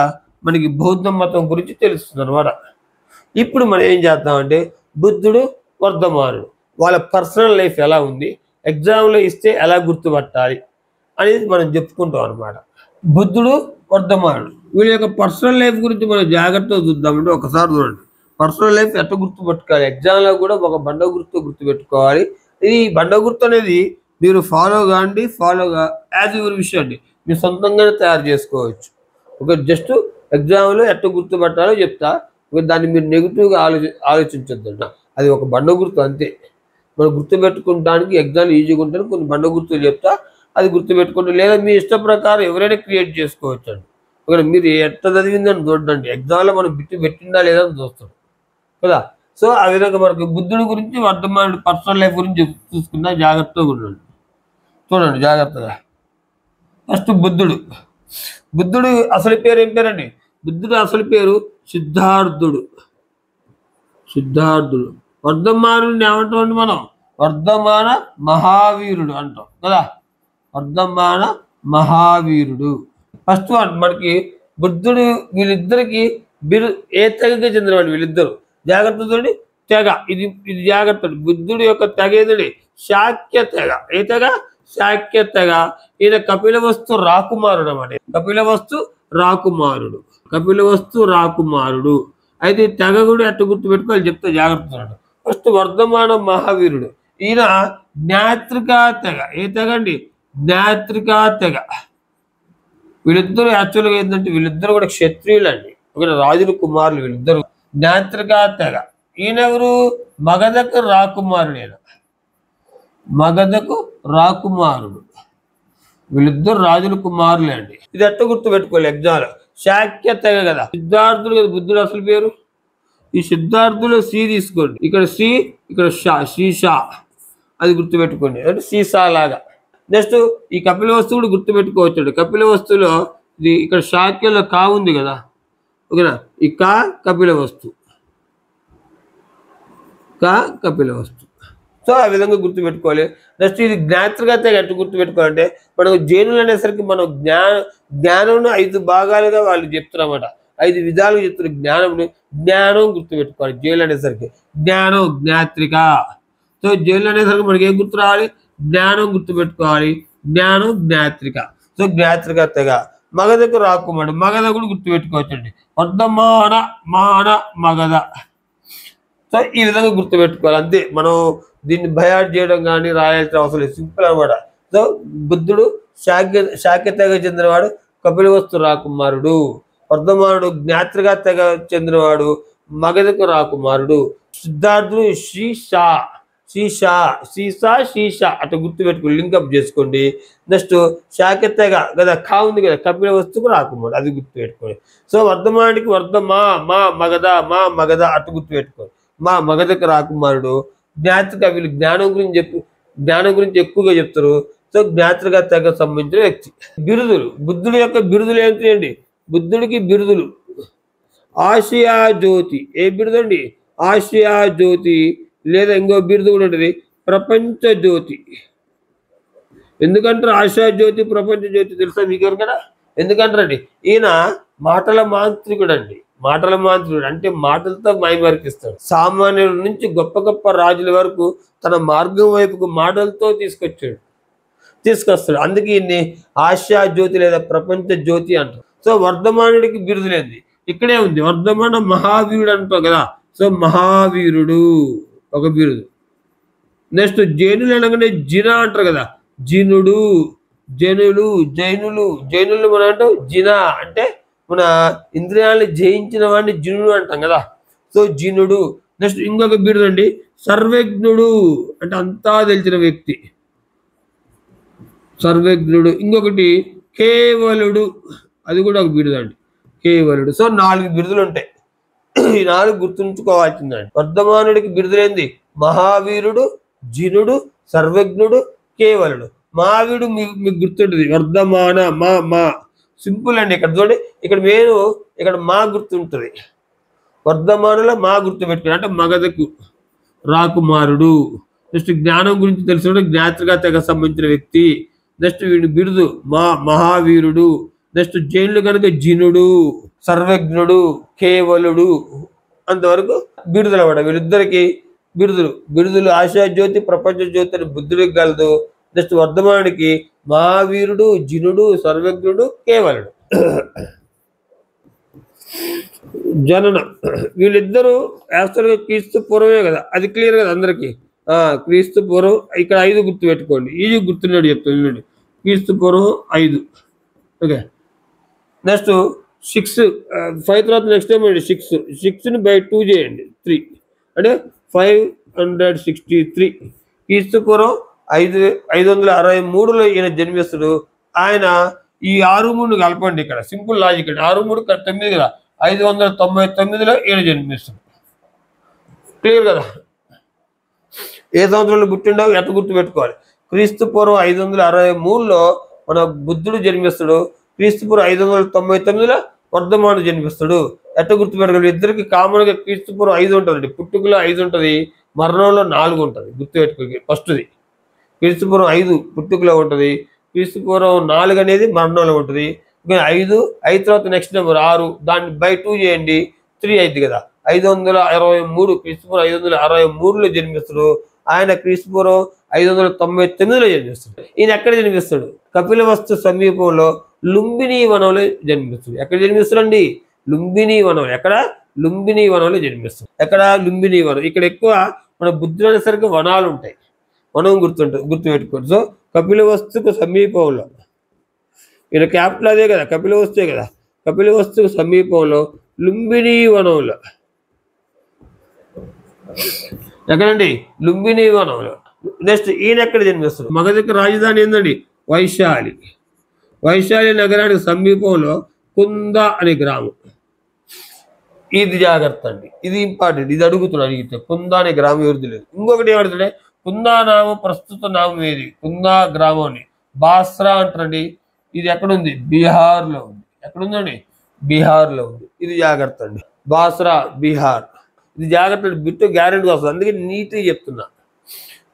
మనకి బౌద్ధ మతం గురించి తెలుస్తుంది అనమాట. ఇప్పుడు మనం ఏం చేద్దామంటే బుద్ధుడు, వర్ధమానుడు వాళ్ళ పర్సనల్ లైఫ్ ఎలా ఉంది, ఎగ్జామ్లో ఇస్తే ఎలా గుర్తుపట్టాలి అనేది మనం చెప్పుకుంటాం అనమాట. బుద్ధుడు, వర్ధమానుడు వీళ్ళ యొక్క పర్సనల్ లైఫ్ గురించి మనం జాగ్రత్తగా చూద్దామంటే ఒకసారి చూడండి. పర్సనల్ లైఫ్ ఎట్లా గుర్తుపెట్టుకోవాలి, ఎగ్జామ్లో కూడా ఒక బండ గుర్తు గుర్తుపెట్టుకోవాలి. ఈ బండ గుర్తు అనేది మీరు ఫాలోగా యాజ్ యువర్ విషయం అండి, మీరు సొంతంగానే తయారు చేసుకోవచ్చు. ఒక జస్ట్ ఎగ్జామ్లో ఎట్లా గుర్తుపట్టాలో చెప్తా. దాన్ని మీరు నెగిటివ్గా ఆలోచించొద్దండి. అది ఒక బండ గుర్తు అంతే. మనం గుర్తుపెట్టుకోవడానికి ఎగ్జామ్ ఈజీగా ఉంటుంది. కొన్ని బండ గుర్తులు చెప్తా, అది గుర్తుపెట్టుకోండి. లేదా మీ ఇష్ట ప్రకారం ఎవరైనా క్రియేట్ చేసుకోవచ్చు అండి. ఒకవేళ మీరు ఎట్లా చదివిందని చూడండి. ఎగ్జామ్లో మనం బిట్టు పెట్టిందా లేదా అని చూస్తాం కదా. సో ఆ విధంగా మనకి బుద్ధుడి గురించి, వర్ధమానుడి పర్సనల్ లైఫ్ గురించి చూసుకున్నా జాగ్రత్తగా ఉండండి. చూడండి జాగ్రత్తగా. ఫస్ట్ బుద్ధుడు అసలు పేరు ఏం పేరండి? బుద్ధుడు అసలు పేరు సిద్ధార్థుడు. వర్ధమానుడిని ఏమంటామండి మనం? వర్ధమాన మహావీరుడు అంటాం కదా. వర్ధమాన మహావీరుడు. ఫస్ట్ మనకి బుద్ధుడు వీళ్ళిద్దరికి ఏ తెగకి చెందినవాడు వీళ్ళిద్దరు? జాగ్రత్త చూడండి. తెగ ఇది జాగ్రత్త. బుద్ధుడి యొక్క తెగ ఏదండి? శాక్య తెగ. ఏ తెగ? శాక్య తెగ. ఈయన కపిలవస్తు రాకుమారుడు అన్నమాట. కపిలవస్తు రాకుమారుడు. అయితే తెగ కూడా ఎట్ట గుర్తుపెట్టుకోవాలి చెప్తే జాగ్రత్త. ఫస్ట్ వర్ధమాన మహావీరుడు. ఈయన జ్ఞాత్రికా తెగ. ఏ తెగ అండి? జ్ఞాత్రికా తెగ. వీళ్ళిద్దరు యాక్చువల్గా ఏంటంటే వీళ్ళిద్దరు కూడా క్షత్రియులు అండి. ఒక రాజుల కుమారులు వీళ్ళిద్దరు. జ్ఞాత్రికా తెగ. ఈయనెవరు? మగధకు రాకుమారుడు. వీళ్ళిద్దరు రాజుల కుమారులే అండి. ఇది ఎట్ట గుర్తు పెట్టుకోవాలి ఎగ్జామ్ లో. శాక్య తెగ కదా, సిద్ధార్థుడు కదా బుద్ధుడు అసలు పేరు. ఈ సిద్ధార్థులో సి తీసుకోండి, ఇక్కడ సి, ఇక్కడ షా, శీషా, అది గుర్తుపెట్టుకోండి, అంటే సీసా లాగా. నెక్స్ట్ ఈ కపిల వస్తువు కూడా గుర్తుపెట్టుకోవచ్చు. కపిల వస్తువులో ఇది ఇక్కడ శాక్యలో కా ఉంది కదా, ఓకేనా, ఈ కా కపిల వస్తువు, కా కపిల వస్తువు. సో ఆ విధంగా గుర్తుపెట్టుకోవాలి. నెక్స్ట్ ఇది జ్ఞాతృగత ఎట్లా గుర్తుపెట్టుకోవాలంటే, మనకు జైనులు అనేసరికి మనం జ్ఞానం 5 భాగాలుగా వాళ్ళు చెప్తున్నమాట, 5 విధాలుగా చెప్తున్నారు జ్ఞానం గుర్తుపెట్టుకోవాలి. జైలు అనేసరికి జ్ఞానం, జ్ఞాత్రిక. సో జైలు అనేసరికి మనకి ఏం గుర్తు రావాలి, జ్ఞానం గుర్తుపెట్టుకోవాలి, జ్ఞానం, జ్ఞాత్రిక. సో జ్ఞాత్రిక తెగ. మగధకు రాకుమారుడు, మగధ కూడా గుర్తుపెట్టుకోవచ్చండి, వర్ధమాన, మాన, మగధ. సో ఈ విధంగా గుర్తుపెట్టుకోవాలి అంతే. మనం దీన్ని బయాట్ చేయడం కానీ రాయాల్సిన అవసరం లేదు, సింపుల్ అనమాట. సో బుద్ధుడు శాక్య తెగ చెందినవాడు, కపిలవస్తు రాకుమారుడు. వర్ధమానుడు జ్ఞాత్రిక తెగ చెందినవాడు, మగధకు రాకుమారుడు. సిద్ధార్థుడు శీషా అట్లా గుర్తుపెట్టుకుని లింకప్ చేసుకోండి. నెక్స్ట్ శాక్య తెగ కదా, కా ఉంది కదా, కపిల వస్తుకు రాకుమారుడు, అది గుర్తుపెట్టుకోండి. సో వర్ధమానుడికి మా మగధ అట్లా గుర్తుపెట్టుకోండి, మా మగధకు రాకుమారుడు. జ్ఞాత్రిక, వీళ్ళు జ్ఞానం గురించి ఎక్కువగా చెప్తారు. సో జ్ఞాత్రిక తెగ సంబంధించిన వ్యక్తి. బిరుదులు, బుద్ధుడి యొక్క బిరుదులు ఏంటి? బుద్ధుడికి బిరుదులు ఆసియా జ్యోతి. ఏ బిరుదు అండి? ఆసియా జ్యోతి. లేదా ఇంకో బిరుదు కూడా ఉంటుంది, ప్రపంచ జ్యోతి. ఎందుకంటారు ఆసియా జ్యోతి, ప్రపంచ జ్యోతి? తెలుసా మీకు కదా? ఎందుకంటారండి, ఈయన మాటల మాంత్రికుడు అండి. మాటల మాంత్రికుడు అంటే మాటలతో మైమరికిస్తాడు. సామాన్యుల నుంచి గొప్ప గొప్ప రాజుల వరకు తన మార్గం వైపుకు మాటలతో తీసుకొస్తాడు. అందుకే ఈయన్ని ఆసియా జ్యోతి లేదా ప్రపంచ జ్యోతి అంటారు. సో వర్ధమానుడికి బిరుదులేంది ఇక్కడే ఉంది, వర్ధమాన మహావీరుడు అంటారు కదా. సో మహావీరుడు ఒక బిరుదు. నెక్స్ట్ జైనులు అనగానే జిన అంటారు కదా, జినుడు. జైనులు మనం అంటాం జిన అంటే మన ఇంద్రియాలను జయించిన వాడిని జినుడు అంటాం కదా. సో జినుడు. నెక్స్ట్ ఇంకొక బిరుదు అండి, సర్వజ్ఞుడు అంటే అంతా తెలిసిన వ్యక్తి, సర్వజ్ఞుడు. ఇంకొకటి కేవలుడు, అది కూడా ఒక బిరుదు అండి, కేవలుడు. సో 4 బిరుదులు ఉంటాయి. ఈ 4 గుర్తుంచుకోవాల్సిందండి. వర్ధమానుడికి బిరుదులేంది? మహావీరుడు, జినుడు, సర్వజ్ఞుడు, కేవలుడు. మహావీరుడు మీకు గుర్తుంటుంది, వర్ధమాన మా సింపుల్ అండి. ఇక్కడ చూడండి, ఇక్కడ మా గుర్తుంటుంది. వర్ధమానుల మా గుర్తు పెట్టుకుని అంటే మగధకు రాకుమారుడు. నెక్స్ట్ జ్ఞానం గురించి తెలుసు, జ్ఞాత్రిక తెగ సంబంధించిన వ్యక్తి. నెక్స్ట్ వీడి బిరుదు మహావీరుడు. నెక్స్ట్ జైన్లు కనుక జినుడు, సర్వజ్ఞుడు, కేవలుడు. అంతవరకు బిరుదులు అన్నమాట. వీళ్ళిద్దరికి బిరుదులు ఆసియా జ్యోతి, ప్రపంచ జ్యోతి అని బుద్ధుడికి కలదు. నెక్స్ట్ వర్ధమానుడికి మహావీరుడు, జినుడు, సర్వజ్ఞుడు, కేవలుడు. జనన, వీళ్ళిద్దరూ యాక్చువల్గా క్రీస్తు పూర్వమే కదా, అది క్లియర్ కదా అందరికి. క్రీస్తు పూర్వం ఇక్కడ 5 గుర్తు పెట్టుకోండి, ఈజీ గుర్తున్నాడు చెప్తాను. క్రీస్తు పూర్వం 5. ఓకే. నెక్స్ట్ 6, 5 తర్వాత నెక్స్ట్ ఏమండి 6ని బై 2 చేయండి, 3 అంటే 563. క్రీస్తు పూర్వం 563లో ఈయన జన్మిస్తుడు. ఆయన ఈ 6 కలపండి, ఇక్కడ సింపుల్ లాజిక్ అండి. 6 9 కదా, 599లో ఈయన జన్మిస్తాడు. క్లియర్ కదా? ఏ సంవత్సరంలో పుట్టిండో ఎట్లా గుర్తు పెట్టుకోవాలి. క్రీస్తు పూర్వం 563లో మన బుద్ధుడు జన్మిస్తాడు. క్రీస్తు పూర్వం 599లో వర్ధమానుడు జన్మిస్తాడు. ఎట్లా గుర్తుపెట్టుకోవాలి? ఇద్దరికి కామన్గా క్రీస్తు పూర్వం 5 ఉంటుందండి. పుట్టుకలో 5 ఉంటుంది, మరణంలో 4 ఉంటుంది. గుర్తుపెట్టుకోవాలి. ఫస్ట్ది క్రీస్తు పూర్వం 5 పుట్టుకలో ఉంటుంది, క్రీస్తు పూర్వం 4 అనేది మరణంలో ఉంటుంది. 5 తర్వాత నెక్స్ట్ నెంబర్ 6, దాన్ని బై 2 చేయండి, 3 అయింది కదా. 563 క్రీస్తు పూర్వం 563లో జన్మిస్తాడు. ఆయన క్రీస్తు పూర్వం 599లో జన్మిస్తాడు. ఈయన ఎక్కడ జన్మిస్తాడు? కపిలవస్తు సమీపంలో లుంబిని వనంలో జన్మిస్తాడు. ఎక్కడ జన్మిస్తాడండి? లుంబిని వనం. ఎక్కడ? లుంబిని వనంలో జన్మిస్తాడు. ఎక్కడ? లుంబిని వనం. ఇక్కడ ఎక్కువ మన బుద్ధుడు అనేసరికి వనాలు ఉంటాయి, వనం గుర్తుపెట్టుకోండి. సో కపిలవస్తుకు సమీపంలో, ఈయన క్యాపిటల్ అదే కదా, కపిలవస్తే కదా. కపిలవస్తుకు సమీపంలో లుంబిని వనంలో. ఎక్కడండి? లుంబిని వనంలో. నెక్స్ట్ ఈయన ఎక్కడ జన్మిస్తాడు? మగధకు రాజధాని ఏందండి? వైశాలి. వైశాలి నగరానికి సమీపంలో కుంద అనే గ్రామం. ఇది జాగ్రత్త అండి, ఇది ఇంపార్టెంట్. ఇది అడుగుతున్నాను, అడిగితే కుంద అనే గ్రామం ఎవరిది లేదు. ఇంకొకటి ఏమడుతుంటే కుందా నామం ప్రస్తుత నామం ఏది? కుందా గ్రామం అని బాస్రా అంటారండి. ఇది ఎక్కడుంది? బీహార్లో ఉంది. ఎక్కడుందండి? బీహార్లో ఉంది. ఇది జాగ్రత్త అండి, బాస్రా బీహార్. ఇది జాగ్రత్త, బిట్టు గ్యారెంటీ వస్తుంది. అందుకే నీట్గా చెప్తున్నా,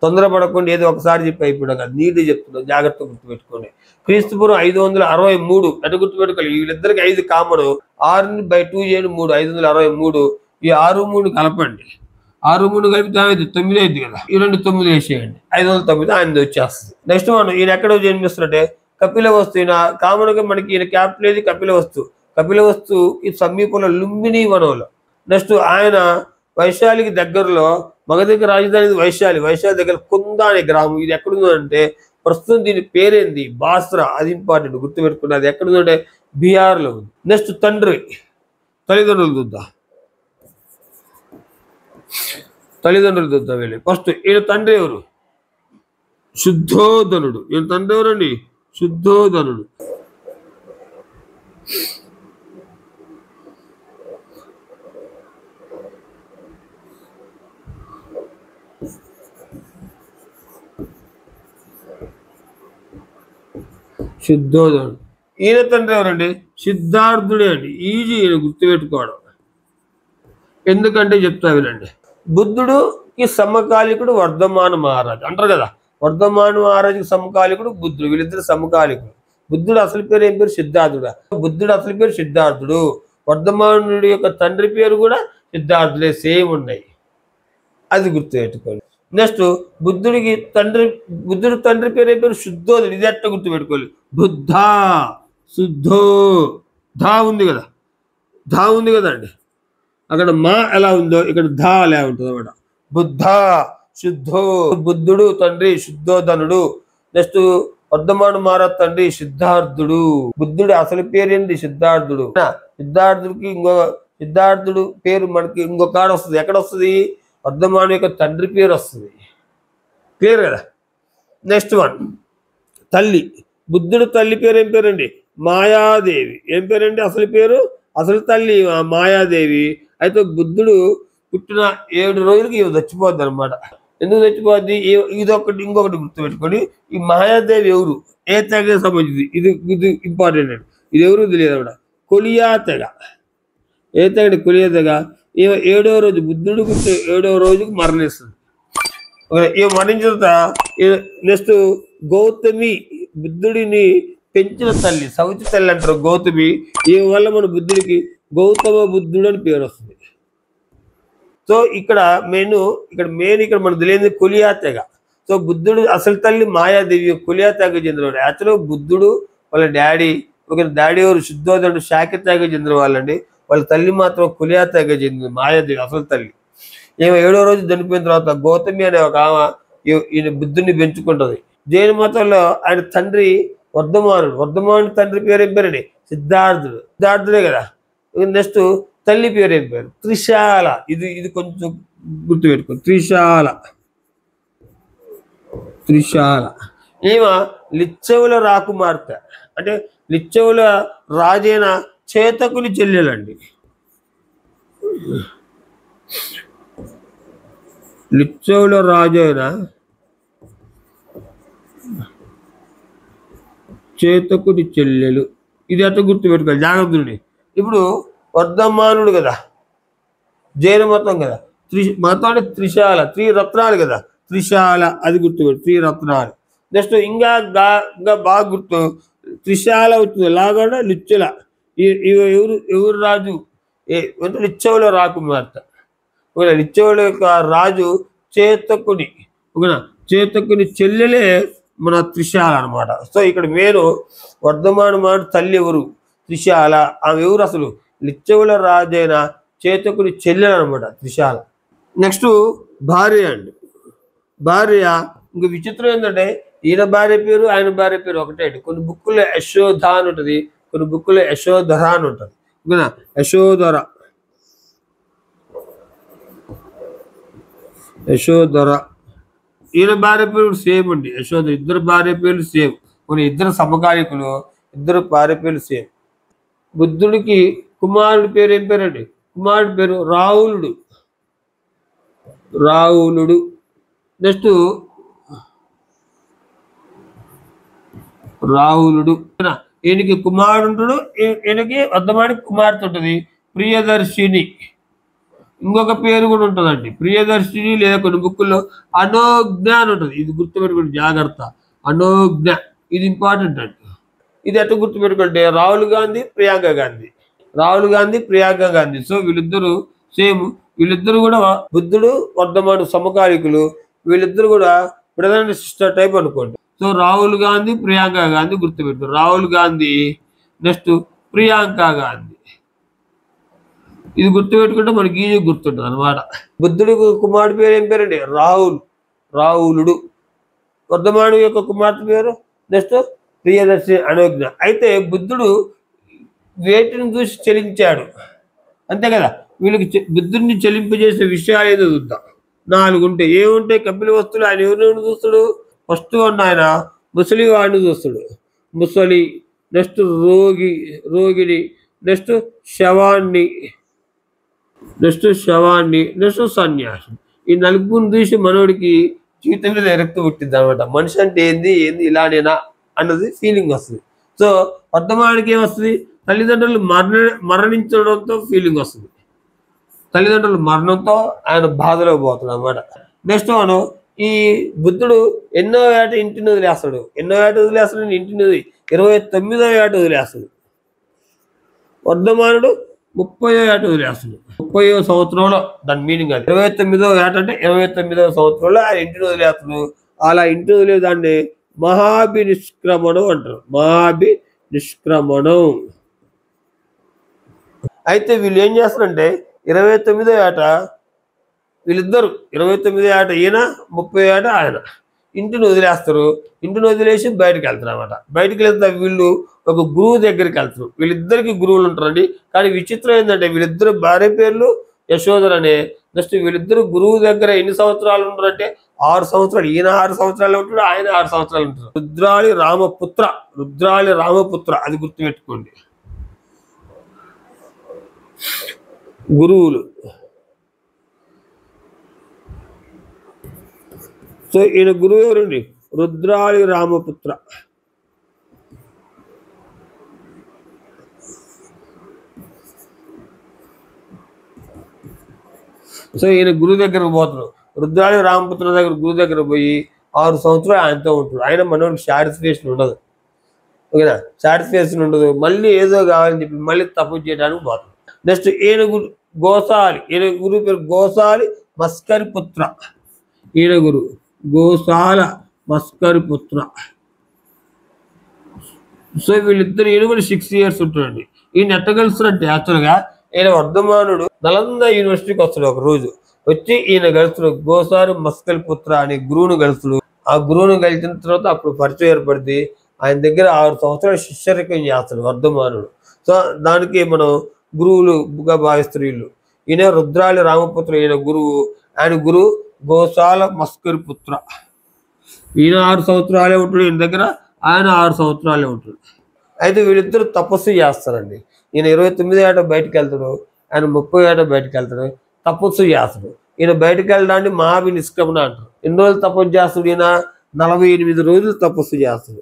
తొందరపడకుండా ఏదో ఒకసారి చెప్పి అయిపోయాడు కదా, నీట్గా చెప్తున్నా, జాగ్రత్త గుర్తుపెట్టుకోండి. క్రీస్తుపూర్వం 563 ఎటు గుర్తుపెట్టుకోవాలి. వీళ్ళిద్దరికి 5 కామను, 6/2 చేయండి 3, 563. ఈ 6, 3 కలపండి. 6, 3 కలిపితే 9 అయింది కదా, ఈ 2 9 వేసేయండి, 509 ఆయనది వచ్చేస్తుంది. నెక్స్ట్ మనం ఈయన ఎక్కడ జన్మిస్తున్నట్టే కపిలవస్తు. ఈయన కామన్గా మనకి ఈయన క్యాపిటల్ ఏది? కపిలవస్తు. కపిలవస్తు ఈ సమీపంలో లుంబిని వనంలో. నెక్స్ట్ ఆయన వైశాలికి దగ్గరలో, మగధకి రాజధాని వైశాలి. వైశాలి దగ్గర కుంద అనే గ్రామం. ఇది ఎక్కడుందో అంటే ప్రస్తుతం దీని పేరేంది? బాస్రా. అది ఇంపార్టెంట్, గుర్తుపెట్టుకున్నది. అది ఎక్కడుందంటే బీహార్లో ఉంది. నెక్స్ట్ తండ్రి తల్లిదండ్రులు చూద్దాం. తల్లిదండ్రులు చూద్దాం వెళ్ళి. ఫస్ట్ ఈయన తండ్రి ఎవరు? శుద్ధోధనుడు. ఈయన తండ్రి ఎవరండి? శుద్ధోధనుడు. శుద్ధోధనుడు. ఈయన తండ్రి ఎవరండి? సిద్ధార్థుడే అండి. ఈజీ ఈయన గుర్తుపెట్టుకోవడం. ఎందుకంటే చెప్తా వినండి. బుద్ధుడుకి సమకాలికుడు వర్ధమాన మహారాజు అంటారు కదా. వర్ధమాన మహారాజుకి సమకాలికుడు బుద్ధుడు. వీళ్ళిద్దరు సమకాలికుడు. బుద్ధుడు అసలు పేరు ఏం పేరు? సిద్ధార్థుడు. బుద్ధుడు అసలు పేరు సిద్ధార్థుడు. వర్ధమానుడి యొక్క తండ్రి పేరు కూడా సిద్ధార్థుడే, సేమ్ ఉన్నాయి. అది గుర్తుపెట్టుకోండి. నెక్స్ట్ బుద్ధుడి తండ్రి పేరు ఏం పేరు? శుద్ధోధనుడు. ఇది ఎట్ట గుర్తుపెట్టుకోవాలి? బుద్ధ శుద్ధో ధా ఉంది కదా, ధా ఉంది కదండి. అక్కడ మా ఎలా ఉందో ఇక్కడ ధా అలా ఉంటుంది అన్నమాట. బుద్ధ శుద్ధో. బుద్ధుడు తండ్రి శుద్ధోధనుడు. నెక్స్ట్ వర్ధమాన మహారాజ్ తండ్రి సిద్ధార్థుడు. బుద్ధుడు అసలు పేరేంటి? సిద్ధార్థుడు. సిద్ధార్థుడికి సిద్ధార్థుడు పేరు మనకి ఇంకొక ఆడ వస్తుంది. ఎక్కడ వస్తుంది? వర్ధమాను యొక్క తండ్రి పేరు వస్తుంది. క్లియర్ కదా. నెక్స్ట్ వన్ తల్లి. బుద్ధుడు తల్లి పేరు ఏం పేరండి? మాయాదేవి. ఏం పేరండి అసలు పేరు? అసలు తల్లి మాయాదేవి. అయితే బుద్ధుడు పుట్టిన 7 రోజులకి ఇవి చచ్చిపోద్ది అనమాట. ఎందుకు చచ్చిపోద్ది? ఇదొకటి. ఇంకొకటి గుర్తుపెట్టుకోండి, ఈ మాయాదేవి ఎవరు? ఏ తెగ సంబంధించింది? ఇది ఇంపార్టెంట్ అండి. ఇది ఎవరు తెలియదు అన్నమాట. కొలియా తెగ. ఏ తెగ? కొలియా తెగ. 7వ రోజు, బుద్ధుడు పుట్టిన 7వ రోజుకి మరణిస్తుంది. ఇవి మరణించిన తర్వాత నెక్స్ట్ గౌతమి, బుద్ధుడిని పెంచిన తల్లి, సౌచి తల్లి అంటారు గౌతమి. ఈ వల్ల మన బుద్ధుడికి గౌతమ బుద్ధుడు అని పేరు వస్తుంది. సో ఇక్కడ మెయిన్ మనకు తెలియదు కొలియా తెగ. సో బుద్ధుడు అసలు తల్లి మాయాదేవి, కొలియా తెగ చెందినవాడు. యాక్చువల్గా బుద్ధుడు వాళ్ళ డాడీ ఎవరు? శుద్ధోధనుడు శాక్య తెగ చెందిన వాళ్ళండి. వాళ్ళ తల్లి మాత్రం కొలియా తెగ చెందింది, మాయాదేవి అసలు తల్లి. 7వ రోజు చనిపోయిన తర్వాత గౌతమి అనే ఒక ఆమె ఈయన బుద్ధుడిని పెంచుకుంటుంది. జైన మతంలో ఆయన తండ్రి వర్ధమానుడు తండ్రి పేరు ఏం పేరండి? సిద్ధార్థుడే కదా. నెక్స్ట్ తల్లి పేరు ఏం పేరు? త్రిశాల. ఇది కొంచెం గుర్తుపెట్టుకో. త్రిశాల. ఈమె లిచ్చవుల రాకుమార్తె. అంటే లిచ్చవుల రాజైన చేతకుని చెల్లెలండి. లిచ్చవుల రాజైన చేతకుని చెల్లెలు. ఇది అట్లా గుర్తుపెట్టుకోవాలి, జాగ్రత్తని. ఇప్పుడు వర్ధమానుడు కదా, జైన మతం కదా. మతం అంటే త్రిశాల, త్రిరత్నాలు కదా. త్రిశాల అది గుర్తుపెట్టు, త్రిరత్నాలు. నెక్స్ట్ ఇంకా బాగా గుర్తు, త్రిశాల వచ్చింది లాగా లిచ్చుల. ఎవరు రాజు? లిచ్చవుల రాకుమార్తె. లిచ్చవుల యొక్క రాజు చేతకుని చెల్లెలే మన త్రిశాల అనమాట. సో ఇక్కడ వర్ధమాన తల్లి ఎవరు? త్రిశాల. ఆమె ఎవరు అసలు? లిచ్చవుల రాజైన చేతకుని చెల్లెలు అనమాట త్రిశాల. నెక్స్ట్ భార్య అండి. భార్య ఇంక విచిత్రం ఏంటంటే ఈయన భార్య పేరు ఆయన భార్య పేరు ఒకటే అండి. కొన్ని బుక్కుల్లో యశోధ అని ఉంటుంది, కొన్ని బుక్కుల్లో యశోధర అని ఉంటుంది. ఓకేనా? యశోధర. ఈయన భార్య పేరు సేమ్ అండి, యశోధర. ఇద్దరు భార్య పేర్లు సేమ్. కొన్ని ఇద్దరు సమకాలికులు. ఇద్దరు భార్య పేర్లు సేమ్. బుద్ధుడికి కుమారుడి పేరు ఏం పేరండి? కుమారుడి పేరు రాహులుడు. రాహులుడు. నెక్స్ట్ రాహులుడు. ఈయనకి కుమారుడు ఉంటాడు, ఈయనకి వర్ధమానికి కుమార్తె ఉంటుంది, ప్రియదర్శిని. ఇంకొక పేరు కూడా ఉంటుందండి, ప్రియదర్శిని, లేదా కొన్ని బుక్కుల్లో అనోజ్ఞ అని ఉంటుంది. ఇది గుర్తుపెట్టుకోండి జాగ్రత్త, అనోజ్ఞ. ఇది ఇంపార్టెంట్ అండి. ఇది ఎట్లా గుర్తుపెట్టుకుంటే రాహుల్ గాంధీ, ప్రియాంక గాంధీ. రాహుల్ గాంధీ, ప్రియాంక గాంధీ. సో వీళ్ళిద్దరు సేమ్. వీళ్ళిద్దరు కూడా బుద్ధుడు వర్ధమాను సమకాలికులు. వీళ్ళిద్దరు కూడా బ్రదర్ అండ్ సిస్టర్ టైప్ అనుకోండి. సో రాహుల్ గాంధీ, ప్రియాంక గాంధీ గుర్తుపెట్టు. రాహుల్ గాంధీ, నెక్స్ట్ ప్రియాంక గాంధీ. ఇది గుర్తుపెట్టుకుంటే మనకి ఈజీ గుర్తుంటుంది అనమాట. బుద్ధుడి కుమారుడి పేరు ఏం పేరండి? రాహులుడు. వర్ధమాను యొక్క కుమార్తె పేరు నెక్స్ట్ ప్రియదర్శి, అనోజ్ఞ. అయితే బుద్ధుడు వేటిని చూసి చెలించాడు అంతే కదా. వీళ్ళకి బుద్ధుడిని చెలింపజేసే విషయాలు ఏదో చూద్దాం. 4 ఉంటాయి. ఏముంటాయి? కపిల వస్తువులు. ఆయన ఎవరిని చూస్తాడు? ఫస్ట్ ఆయన ముసలి వాడిని చూస్తాడు. ముసలి, నెక్స్ట్ రోగిని, నెక్స్ట్ శవాన్ని, నెక్స్ట్ సన్యాసం. ఈ 4 చూసి మనోడికి జీవితం మీద ఎరక్తి పుట్టింది అనమాట. మనిషి అంటే ఏంది ఇలానేనా అన్నది ఫీలింగ్ వస్తుంది. సో వర్ధమానికి ఏమొస్తుంది? తల్లిదండ్రులు మరణించడంతో ఫీలింగ్ వస్తుంది. తల్లిదండ్రుల మరణంతో ఆయన బాధలో పోతాడు అనమాట. నెక్స్ట్ మనం ఈ బుద్ధుడు ఎన్నో ఏట ఇంటిని వదిలేస్తాడు. ఇంటిని 29వ ఏట వదిలేస్తాడు. వర్ధమానుడు 30వ ఏట వదిలేస్తాడు. 30వ సంవత్సరంలో, దాని మీనింగ్ అది. 29వ ఏట అంటే 29వ సంవత్సరంలో ఆయన ఇంటిని వదిలేస్తాడు. అలా ఇంటిని వదిలే దాన్ని మహాభినిష్క్రమణం అంటారు. మహాభినిష్క్రమణం. అయితే వీళ్ళు ఏం చేస్తారంటే 29వ ఏట వీళ్ళిద్దరు, 29వ ఏట ఈయన, 30వ ఏట ఆయన ఇంటిని వదిలేస్తారు. ఇంటిని వదిలేసి బయటకు వెళ్తారు అనమాట. బయటకు వెళ్తే వీళ్ళు ఒక గురువు దగ్గరికి వెళ్తారు. వీళ్ళిద్దరికి గురువులు ఉంటారండి. కానీ విచిత్రం ఏంటంటే వీళ్ళిద్దరు భార్య పేర్లు యశోధర అనే. నెక్స్ట్ వీళ్ళిద్దరు గురువు దగ్గర ఎన్ని సంవత్సరాలు ఉంటారంటే 6 సంవత్సరాలు. ఈయన 6 సంవత్సరాలు ఉంటాడు, ఆయన 6 సంవత్సరాలు ఉంటారు. రుద్రాళి రామపుత్ర అది గుర్తుపెట్టుకోండి. గురువులు. సో ఈయన గురువు ఎవరండి? రుద్రాళి రామపుత్ర. సో ఈయన గురువు దగ్గరకు పోతున్నాడు. రుద్రాళి రామపుత్ర దగ్గర గురువు దగ్గర పోయి 6 సంవత్సరాలు ఆయనతో ఉంటాడు. ఆయన మనోడికి సాటిస్ఫాక్షన్ ఉండదు. ఓకేనా? సాటిస్ఫాక్షన్ ఉండదు. మళ్ళీ ఏదో కావాలని చెప్పి మళ్ళీ తప్పు చేయడానికి పోతాడు. నెక్స్ట్ ఈయన గోసాలి. ఈయన గురువు పేరు గోసాలి మస్కరి పుత్ర. ఈయన గురువు గోసాల మస్కరి పుత్ర. సో వీళ్ళిద్దరు, ఈయన కూడా 6 years ఉంటాడండి. ఈయన ఎట్ట కలుస్తాడంటే యాక్చువల్గా ఈయన వర్ధమానుడు నలంద యూనివర్సిటీకి వస్తాడు. ఒక రోజు వచ్చి ఈయన కలుస్తాడు. గోసారి మస్కరి పుత్ర అనే గురువును కలుస్తాడు. ఆ గురువును కలిసిన తర్వాత అప్పుడు పరిచయం ఏర్పడింది. ఆయన దగ్గర 6 సంవత్సరాలు శిష్యరికం చేస్తాడు వర్ధమానుడు. సో దానికి మనం గురువులుగా భావిస్తారు వీళ్ళు. ఈయన రుద్రాళి రామపుత్ర, ఈయన గురువు. ఆయన గురువు గోసాల మస్కరి పుత్ర. ఈయన 6 సంవత్సరాలే ఉంటాడు ఈయన దగ్గర, ఆయన 6 సంవత్సరాలే ఉంటాడు. అయితే వీళ్ళిద్దరు తపస్సు చేస్తారండి. ఈయన 29వ ఏట బయటకు వెళ్తాడు, ఆయన 30వ ఏట బయటకు వెళ్తాడు. తపస్సు చేస్తాడు. ఈయన బయటకు వెళ్ళడాన్ని మహాభినిష్క్రమణ అంటారు. ఎన్ని రోజులు తపస్సు చేస్తాడు ఈయన? 48 రోజులు తపస్సు చేస్తాడు.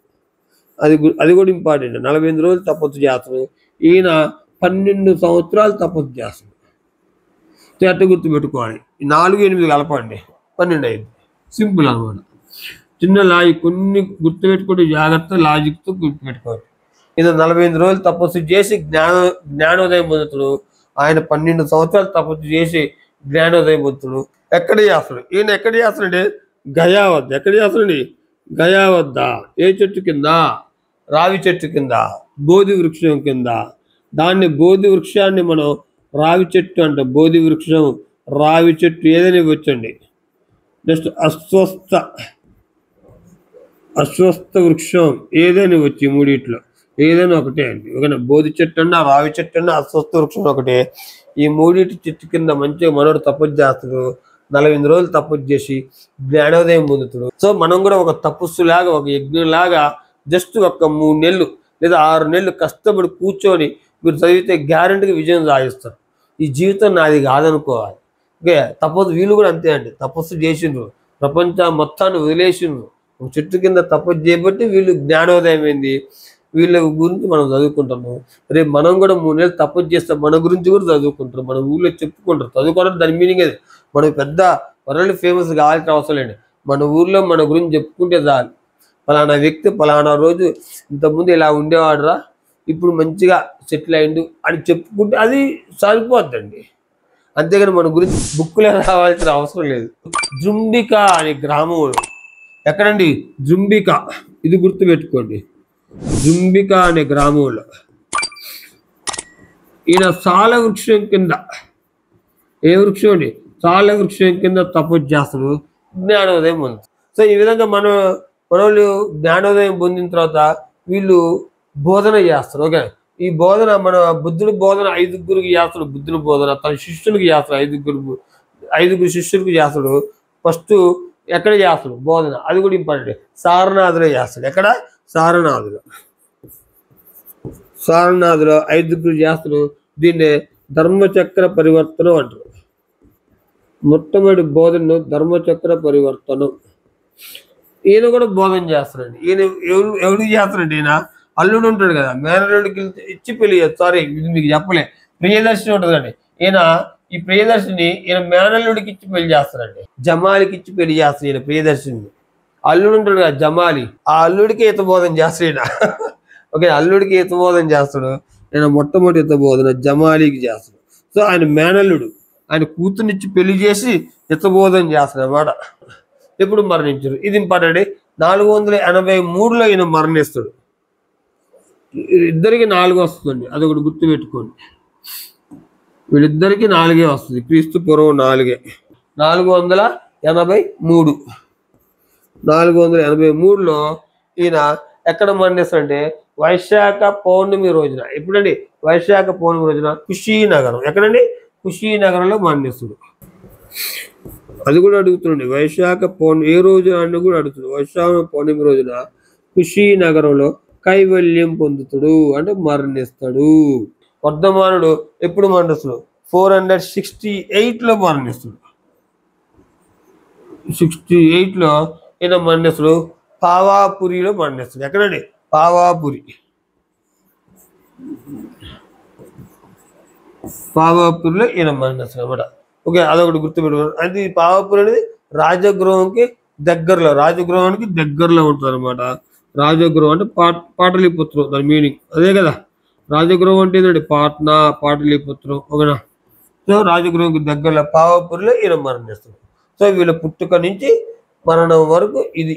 అది కూడా ఇంపార్టెంట్. 48 రోజులు తపస్సు చేస్తాడు. ఈయన 12 సంవత్సరాలు తపస్సు చేస్తాడు. ఎట్ట గుర్తుపెట్టుకోవాలి? 4, 8 కలపండి, 12 అయింది. సింపుల్ అనమాట. చిన్న లాజిక్, కొన్ని గుర్తుపెట్టుకుంటే జాగ్రత్త లాజిక్తో గుర్తుపెట్టుకోవాలి. ఈయన 48 రోజులు తపస్సు చేసి జ్ఞానోదయం పొందుతాడు. ఆయన 12 సంవత్సరాలు తపస్సు చేసి జ్ఞానోదయం పొందుతాడు. ఎక్కడ చేస్తాడు ఈయన? ఎక్కడ చేస్తాడంటే గయా వద్ద. ఎక్కడ చేస్తాడండి? గయా వద్ద. ఏ చెట్టు కింద? రావి చెట్టు కింద, బోధి వృక్షం కింద. దాన్ని బోధి వృక్షాన్ని మనం రావి చెట్టు అంట. బోధి వృక్షం, రావి చెట్టు ఏదైనా ఇవ్వచ్చండి. నెక్స్ట్ అశ్వస్థ వృక్షం ఏదైనా ఇవ్వచ్చు. ఈ మూడిట్లో ఏదైనా ఒకటే అండి. ఓకేనా? బోధి చెట్టు అన్నా, రావి చెట్టు అన్నా, అశ్వస్థ వృక్షం ఒకటే. ఈ మూడింటి చెట్టు కింద మంచిగా మనోడు తపస్సు చేస్తాడు. 48 రోజులు తపస్సు చేసి జ్ఞానోదయం పొందుతాడు. సో మనం కూడా ఒక తపస్సులాగా, ఒక యజ్ఞంలాగా జస్ట్ ఒక 3 నెలలు లేదా 6 నెలలు కష్టపడి కూర్చొని మీరు చదివితే గ్యారెంటీగా విజయం సాధిస్తారు. ఈ జీవితం నాది కాదనుకోవాలి. ఓకే, తపస్సు వీళ్ళు కూడా అంతే అండి. తపస్సు చేసిండ్రు, ప్రపంచ మొత్తాన్ని వదిలేసిండ్రు. ఒక చెట్టు కింద తపస్సు చేయబట్టి వీళ్ళు జ్ఞానోదయం అయింది. వీళ్ళ గురించి మనం చదువుకుంటాము. రేపు మనం కూడా 3 నెలలు తపస్సు చేస్తాం, మన గురించి కూడా చదువుకుంటారు, మన ఊళ్ళో చెప్పుకుంటారు. చదువుకోవడం దాని మీనింగ్ అది. మనం పెద్ద వరల్డ్ ఫేమస్ కావాల్సిన అవసరం లేదు. మన ఊర్లో మన గురించి చెప్పుకుంటే చాలు. ఫలానా వ్యక్తి ఫలానా రోజు ఇంతకుముందు ఇలా ఉండేవాడురా, ఇప్పుడు మంచిగా సెటిల్ అయిండు అని చెప్పుకుంటే అది సరిపోద్దండి. అంతేగాని మన గురించి బుక్కులే రావాల్సిన అవసరం లేదు. జృంబిక అనే గ్రామం ఎక్కడండి? జృంబిక, ఇది గుర్తుపెట్టుకోండి. జృంబిక అనే గ్రామంలో ఈయన సాల వృక్షం కింద, ఏ వృక్షం అండి? సాల వృక్షం కింద తపస్సు చేస్తాడు, జ్ఞానోదయం పొందుతాడు. సో ఈ విధంగా మనోళ్ళు జ్ఞానోదయం పొందిన తర్వాత వీళ్ళు బోధన చేస్తారు. ఓకే, ఈ బోధన మన బుద్ధుడి బోధన 5గురికి చేస్తాడు. బుద్ధుడి బోధన తన శిష్యులకి చేస్తాడు. 5గురు శిష్యులకి చేస్తాడు. ఫస్ట్ ఎక్కడ చేస్తాడు బోధన? అది కూడా ఇంపార్టెంట్. సారనాథులో చేస్తాడు. ఎక్కడ? సారనాథులో 5గురు చేస్తాడు. దీన్ని ధర్మచక్ర పరివర్తనం అంటారు. మొట్టమొదటి బోధన ధర్మచక్ర పరివర్తనం. ఈయన కూడా బోధన చేస్తాడండి. ఈయన ఎవరికి చేస్తాడండి? ఈయన అల్లుడు ఉంటాడు కదా, మేనల్లుడికి ఇచ్చి పెళ్లి చేస్తాడు. సారీ, ఇది మీకు చెప్పలే. ప్రియదర్శిని ఉంటుంది అండి. ఈ ప్రియదర్శిని ఈయన మేనల్లుడికి ఇచ్చి పెళ్లి చేస్తాడండి. జమాలికి ఇచ్చి పెళ్లి చేస్తాడు ఈయన ప్రియదర్శిని. అల్లుడు ఉంటాడు కదా జమాలి, ఆ అల్లుడికి ఈత బోధన చేస్తాడు ఈయన. ఓకే, అల్లుడికి ఈత బోధన చేస్తాడు. నేను మొట్టమొదటి ఈత బోధన జమాలికి చేస్తాడు. సో ఆయన మేనల్లుడు, ఆయన కూతుర్నిచ్చి పెళ్లి చేసి ఈత బోధన చేస్తాడు అన్నమాట. ఎప్పుడు మరణించారు? ఇది ఇంపార్టెంట్. 483లో ఈయన మరణిస్తాడు. ఇద్దరికి 4 వస్తుందండి, అదొకటి గుర్తుపెట్టుకోండి. వీళ్ళిద్దరికి 4 వస్తుంది. క్రీస్తు పూర్వం 4. 483లో ఈయన ఎక్కడ మరణిస్తాడంటే వైశాఖ పౌర్ణమి రోజున. ఎప్పుడండి? వైశాఖ పౌర్ణమి రోజున కుషీనగరం. ఎక్కడండి? కుషీనగరంలో మరణిస్తాడు. అది కూడా అడుగుతుండే. వైశాఖ పౌర్ణమి ఏ రోజు అని కూడా అడుగుతుంది. వైశాఖ పౌర్ణమి రోజున కుషీనగరంలో కైవల్యం పొందుతాడు, అంటే మరణిస్తాడు. వర్ధమానుడు ఎప్పుడు మరణిస్తాడు? 468లో మరణిస్తాడు. 68లో ఈయన మరణిస్తాడు. పావాపురిలో మరణిస్తాడు. ఎక్కడండి? పావాపురిలో ఈయన మరణిస్తాడు అన్నమాట. ఓకే, అదొకటి గుర్తుపెట్టుకోండి. అంటే ఈ పావాపురి అనేది రాజగృహానికి దగ్గరలో ఉంటుంది అనమాట. రాజగృహం అంటే పాటలీపుత్రం, దాని మీనింగ్ అదే కదా. రాజగృహం అంటే ఏంటంటే పాట్నా, పాటలీపుత్రం. ఓకేనా? సో రాజగృహంకి దగ్గరలో పావాపురిలో ఈయన మరణిస్తారు. సో వీళ్ళ పుట్టుక నుంచి మరణం వరకు ఇది.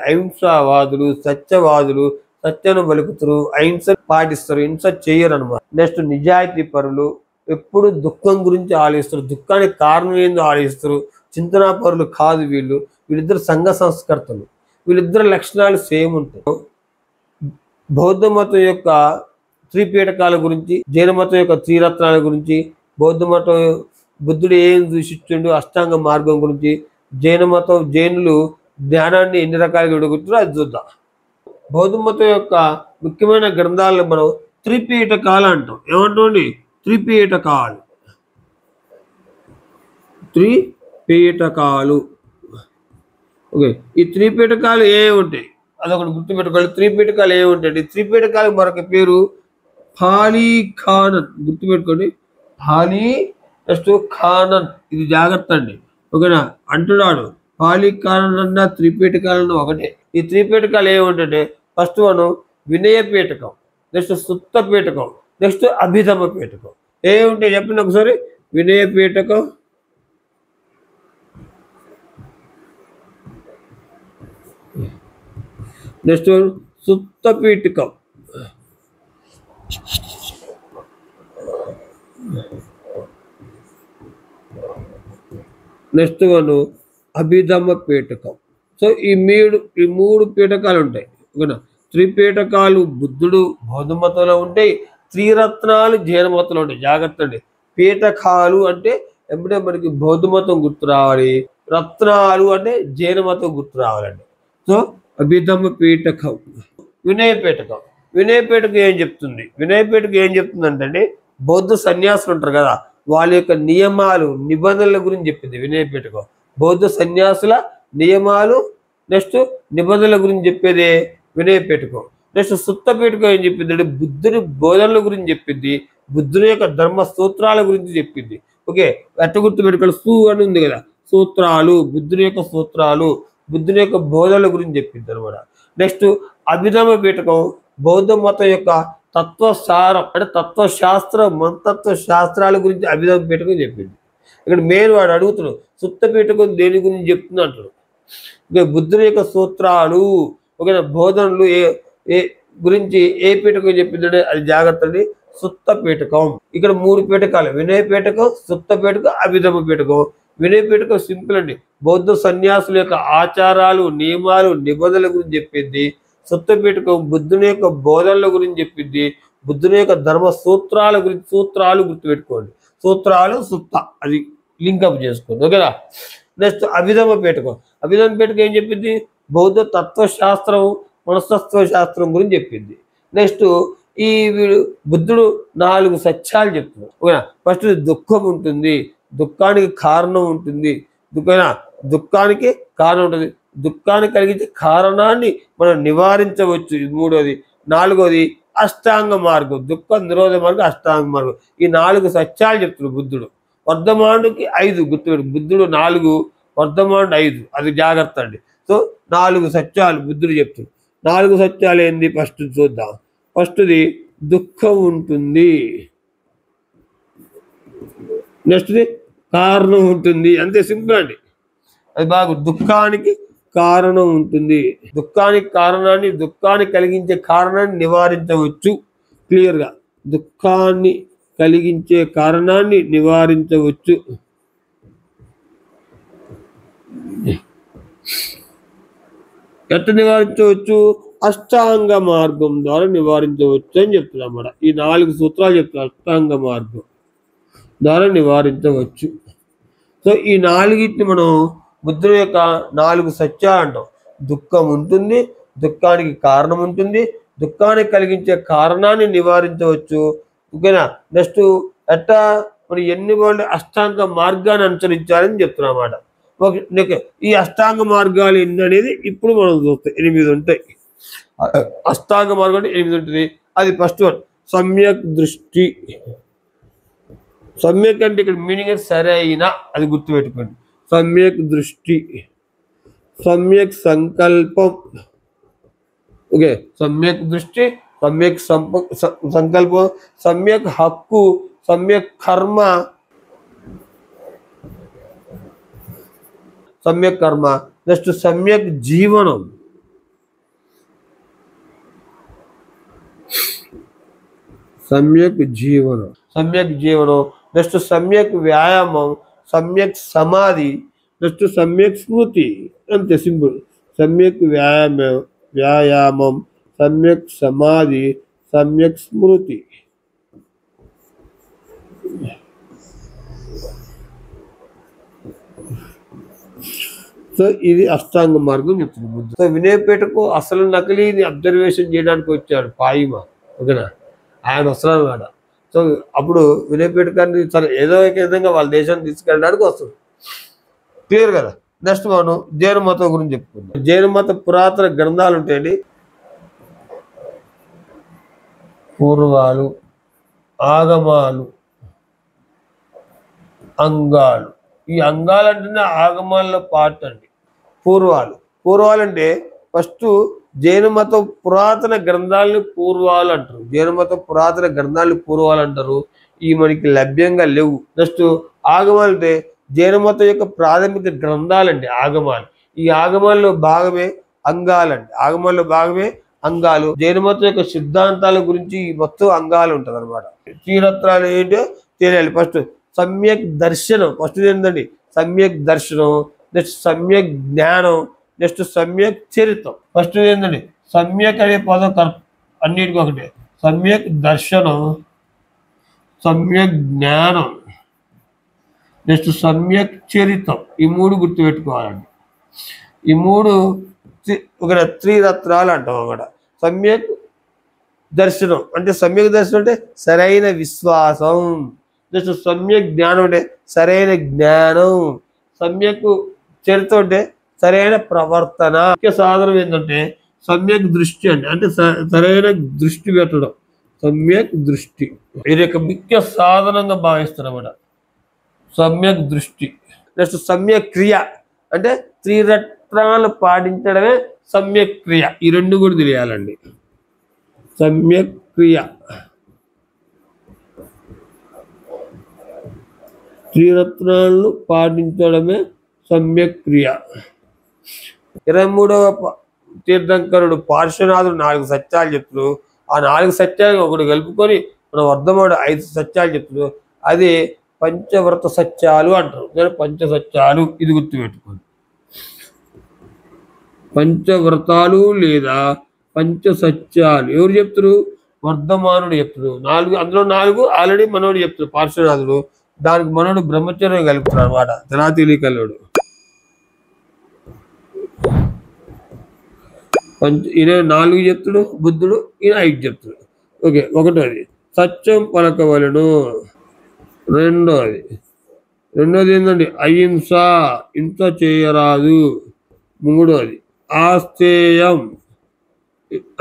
అహింసావాదులు, సత్యవాదులు సత్యాన్ని పలుకుతారు, అహింస పాటిస్తారు, హింస చేయరు అనమాట. నెక్స్ట్ నిజాయితీ పరులు, ఎప్పుడు దుఃఖం గురించి ఆలోచిస్తారు, దుఃఖానికి కారణం ఏందో ఆలోచిస్తారు. చింతనా పరులు కాదు వీళ్ళు. వీళ్ళిద్దరు సంఘ సంస్కర్తలు. వీళ్ళిద్దరు లక్షణాలు సేమ్ ఉంటాయి. బౌద్ధ మతం యొక్క త్రిపీఠకాల గురించి, జైన మతం యొక్క త్రిరత్నాల గురించి, బౌద్ధ మతం బుద్ధుడు ఏం దూషించుండు అష్టాంగ మార్గం గురించి, జైనులు జ్ఞానాన్ని ఎన్ని రకాలుగా విడగొట్టారో అది చూద్దాం. బౌద్ధ మతం యొక్క ముఖ్యమైన గ్రంథాలను మనం త్రిపీఠకాలు అంటాం. ఏమంటామండి? త్రిపీఠకాలు. ఓకే, ఈ త్రిపీఠకాలు ఏమి ఉంటాయి అదొకటి గుర్తుపెట్టుకోవాలి. త్రిపీఠకాలు ఏమి ఉంటాయి? త్రిపీఠకాలకు మరొక పేరు పాలీ ఖానన్. గుర్తుపెట్టుకోండి, పాలీ నెక్స్ట్ ఖానన్. ఇది జాగ్రత్త అండి. ఓకేనా? అంటున్నాడు పాలీ ఖానన్ అన్న త్రిపీఠకాలన్న ఒకటే. ఈ త్రిపీఠకాలు ఏముంటే ఫస్ట్ మనం వినయ పీఠకం, నెక్స్ట్ సుత్త పీఠకం, నెక్స్ట్ అభిధమ పీఠకం. ఏముంటాయి చెప్పండి ఒకసారి. వినయ పీఠకం, next సుత్త పీఠకం, next one Abhidhamma పీఠకం. So ఈ మూడు పీఠకాలు ఉంటాయి. ఓకేనా? త్రిపీఠకాలు బుద్ధుడు బౌద్ధ మతంలో ఉంటాయి, త్రిరత్నాలు జైన మతంలో ఉంటాయి. జాగ్రత్త అండి. పీఠకాలు అంటే ఎప్పుడే మనకి బౌద్ధ మతం గుర్తు రావాలి, రత్నాలు అంటే జైన మతం గుర్తు రావాలండి. సో అభిధమ పీఠకం, వినయ పీఠకం. వినయపేటకు ఏం చెప్తుంది? వినయపేటకు ఏం చెప్తుందంటే బౌద్ధ సన్యాసులు ఉంటారు కదా, వాళ్ళ యొక్క నియమాలు నిబంధనల గురించి చెప్పింది వినయపేటకు. బౌద్ధ సన్యాసుల నియమాలు నెక్స్ట్ నిబంధనల గురించి చెప్పేది వినయపేటకు. నెక్స్ట్ సుత్తపేటకు ఏం చెప్పింది అంటే బుద్ధుని బోధనల గురించి చెప్పింది, బుద్ధుని యొక్క ధర్మ సూత్రాల గురించి చెప్పింది. ఓకే, ఎట్ట గుర్తు పెట్టుకోవాలి, సు అని ఉంది కదా, సూత్రాలు, బుద్ధుని యొక్క సూత్రాలు, బుద్ధుని యొక్క బోధనల గురించి చెప్పింది అనమాట. నెక్స్ట్ అభిధమ పీఠకం బౌద్ధ మతం యొక్క తత్వసారం అంటే తత్వశాస్త్ర మనతత్వ శాస్త్రాల గురించి అభిధమ పీఠకం చెప్పింది. ఇక్కడ మెయిన్ వాడు అడుగుతున్నాడు సుత్త పీఠకం దేని గురించి చెప్తుంది అంటాడు. ఇక బుద్ధుని యొక్క సూత్రాలు ఓకే బోధనలు ఏ గురించి ఏ పీఠకం చెప్పిందంటే అది జాగ్రత్త అండి, సుత్త పీఠకం. ఇక్కడ 3 పీఠకాలు, వినయ పీఠకం, సుత్త పీఠకం, అభిధమ పీఠకం. వినయ పీఠకం సింపుల్ అండి, బౌద్ధ సన్యాసుల యొక్క ఆచారాలు నియమాలు నిబంధనల గురించి చెప్పింది. సుత్త పీఠకం బుద్ధుని యొక్క బోధనల గురించి చెప్పింది, బుద్ధుని యొక్క ధర్మ సూత్రాల గురించి. సూత్రాలు గుర్తుపెట్టుకోండి, సూత్రాలు సుత్త అది లింకప్ చేసుకోండి ఓకేనా. నెక్స్ట్ అభిధమ పీఠకం, అభిధమ పీఠకం ఏం చెప్పింది? బౌద్ధ తత్వశాస్త్రం మనస్తత్వ శాస్త్రం గురించి చెప్పింది. నెక్స్ట్ ఈ వీడు బుద్ధుడు 4 సత్యాలు చెప్తున్నాడు ఓకేనా. ఫస్ట్ దుఃఖం ఉంటుంది, దుఃఖానికి కారణం ఉంటుంది, దుఃఖానికి కారణం ఉంటుంది, దుఃఖాన్ని కలిగించే కారణాన్ని మనం నివారించవచ్చు, ఇది 3వది. 4వది అష్టాంగ మార్గం, దుఃఖ నిరోధ మార్గం, అష్టాంగ మార్గం. ఈ 4 సత్యాలు చెప్తున్నాడు బుద్ధుడు. వర్ధమానుడికి 5 గుర్తుపెట్టు, బుద్ధుడు 4 వర్ధమానుడు 5, అది జాగ్రత్త అండి. సో 4 సత్యాలు బుద్ధుడు చెప్తున్నాడు. 4 సత్యాలు ఏంది ఫస్ట్ చూద్దాం. ఫస్ట్ది దుఃఖం ఉంటుంది, నెక్స్ట్ది కారణం ఉంటుంది, అంతే సింపుల్ అండి, అది బాగా. దుఃఖానికి కారణం ఉంటుంది, దుఃఖానికి కారణాన్ని దుఃఖాన్ని కలిగించే కారణాన్ని నివారించవచ్చు. క్లియర్గా దుఃఖాన్ని కలిగించే కారణాన్ని నివారించవచ్చు. ఎట్లా నివారించవచ్చు? అష్టాంగ మార్గం ద్వారా నివారించవచ్చు అని చెప్తున్నా అన్నమాట. ఈ 4 సూత్రాలు చెప్తున్నారు, అష్టాంగ మార్గం ద్వారా నివారించవచ్చు. సో ఈ 4టిని మనం బుద్ధుని యొక్క 4 సత్యాలు అంటాం. దుఃఖం ఉంటుంది, దుఃఖానికి కారణం ఉంటుంది, దుఃఖాన్ని కలిగించే కారణాన్ని నివారించవచ్చు ఓకేనా. నెక్స్ట్ ఎట్టా మరి ఎన్ని వాళ్ళు అష్టాంగ మార్గాన్ని అనుసరించాలని చెప్తున్నా అన్నమాట. ఓకే, ఈ అష్టాంగ మార్గాలు ఎన్ని అనేది ఇప్పుడు మనం చూస్తాం. 8 ఉంటాయి అష్టాంగ మార్గం అంటే 8 ఉంటుంది. అది ఫస్ట్ వన్ సమ్యక్ దృష్టి. సమ్యక్ అంటే ఇక్కడ మీనింగ్ సరైన, అది గుర్తుపెట్టుకోండి. సమ్యక్ దృష్టి, సమ్యక్ సంకల్పం ఓకే, సమ్యక్ దృష్టి, సమ్యక్ సంకల్పం, సమ్యక్ హక్కు, సమ్యక్ కర్మ, సమ్యక్ కర్మ. నెక్స్ట్ సమ్యక్ జీవనం, సమ్యక్ జీవనం, సమ్యక్ జీవనం. నెక్స్ట్ సమ్యక్ వ్యాయామం, సమ్యక్ సమాధి, నెక్స్ట్ సమ్యక్ స్మృతి, అంతే సింపుల్. సమ్యక్ వ్యాయామం, సమ్యక్ సమాధి, సమ్యక్ స్మృతి. సో ఇది అష్టాంగ మార్గం చెప్తుంది. సో వినయపేటకు అసలు నకిలీని అబ్జర్వేషన్ చేయడానికి వచ్చాడు పాయిమ ఓకేనా, ఆయన వస్తున్నాడు అన్నమాట. సో అప్పుడు వినయపేటకాన్ని సరే ఏదో ఒక విధంగా వాళ్ళ దేశాన్ని తీసుకెళ్ళడానికి వస్తుంది, క్లియర్ కదా. నెక్స్ట్ మనం జైన మతం గురించి చెప్పుకుందాం. జైన మత పురాతన గ్రంథాలు ఉంటాయండి, పూర్వాలు, ఆగమాలు, అంగాలు. ఈ అంగాలు అంటేనే ఆగమాల్లో పార్ట్ అండి. పూర్వాలు అంటే ఫస్ట్ జైన మతం పురాతన గ్రంథాలని పూర్వాలు అంటారు. జైన మతం పురాతన గ్రంథాలని పూర్వాలు అంటారు, ఈ మనకి లభ్యంగా లేవు. నెక్స్ట్ ఆగమాలు అంటే జైన మతం యొక్క ప్రాథమిక గ్రంథాలండి ఆగమాలు. ఈ ఆగమాల్లో భాగమే అంగాలండి, ఆగమాల్లో భాగమే అంగాలు. జైన మతం యొక్క సిద్ధాంతాల గురించి మొత్తం అంగాలు ఉంటుంది అనమాట. శ్రీరత్నాలు ఏంటో తెలియాలి. ఫస్ట్ సమ్యక్ దర్శనం, ఫస్ట్ ఏంటండి సమ్యక్ దర్శనం. నెక్స్ట్ సమ్యక్ జ్ఞానం, నెక్స్ట్ సమ్యక్ చరిత్రం. ఫస్ట్ ఏంటండి సమ్యక్ అనే పదం అన్నిటికీ ఒకటే. సమ్యక్ దర్శనం, సమ్యక్ జ్ఞానం, నెక్స్ట్ సమ్యక్ చరిత్రం. ఈ 3 గుర్తుపెట్టుకోవాలండి. ఈ 3 ఒక త్రిరత్నాలు అంటాం అన్నమాట. సమ్యక్ దర్శనం అంటే సమ్యక్ దర్శనం అంటే సరైన విశ్వాసం. నెక్స్ట్ సమ్యక్ జ్ఞానం అంటే సరైన జ్ఞానం. సమ్యక్ చరిత్ర అంటే సరైన ప్రవర్తన. ముఖ్య సాధనం ఏంటంటే సమ్యక్ దృష్టి అంటే సరైన దృష్టి పెట్టడం. సమ్యక్ దృష్టి ఇది యొక్క ముఖ్య సాధనంగా భావిస్తారన్నమాట, సమ్యక్ దృష్టి. నెక్స్ట్ సమ్యక్ క్రియ అంటే త్రిరత్నాలు పాటించడమే సమ్యక్ క్రియ. ఈ రెండు కూడా తెలియాలండి. సమ్యక్ క్రియ, త్రిరత్నాలను పాటించడమే సమ్యక్ క్రియ. 23వ తీర్థంకరుడు పార్శ్వనాథుడు 4 సత్యాలు చెప్తాడు. ఆ 4 సత్యాలు ఒకటి కలుపుకొని మన వర్ధమానుడు 5 సత్యాలు చెప్తాడు. అది పంచవ్రత సత్యాలు అంటారు. పంచ సత్యాలు ఇది గుర్తుపెట్టుకోండి. పంచవ్రతాలు లేదా పంచ సత్యాలు ఎవరు చెప్తారు? వర్ధమానుడు చెప్తాడు. 4 అందులో 4 ఆల్రెడీ మనోడు చెప్తాడు పార్శ్వనాథుడు. దానికి మనోడు బ్రహ్మచర్యం కలుపుతాడు అన్నమాట, తెనాతిలి కల్లుడు. ఈయన 4 చెప్తాడు బుద్ధుడు, ఈయన 5 చెప్తాడు. ఓకే, ఒకటోది సత్యం పలకవలను. రెండోది ఏంటండి అహింస, హింస చేయరాదు. మూడోది ఆస్తేయం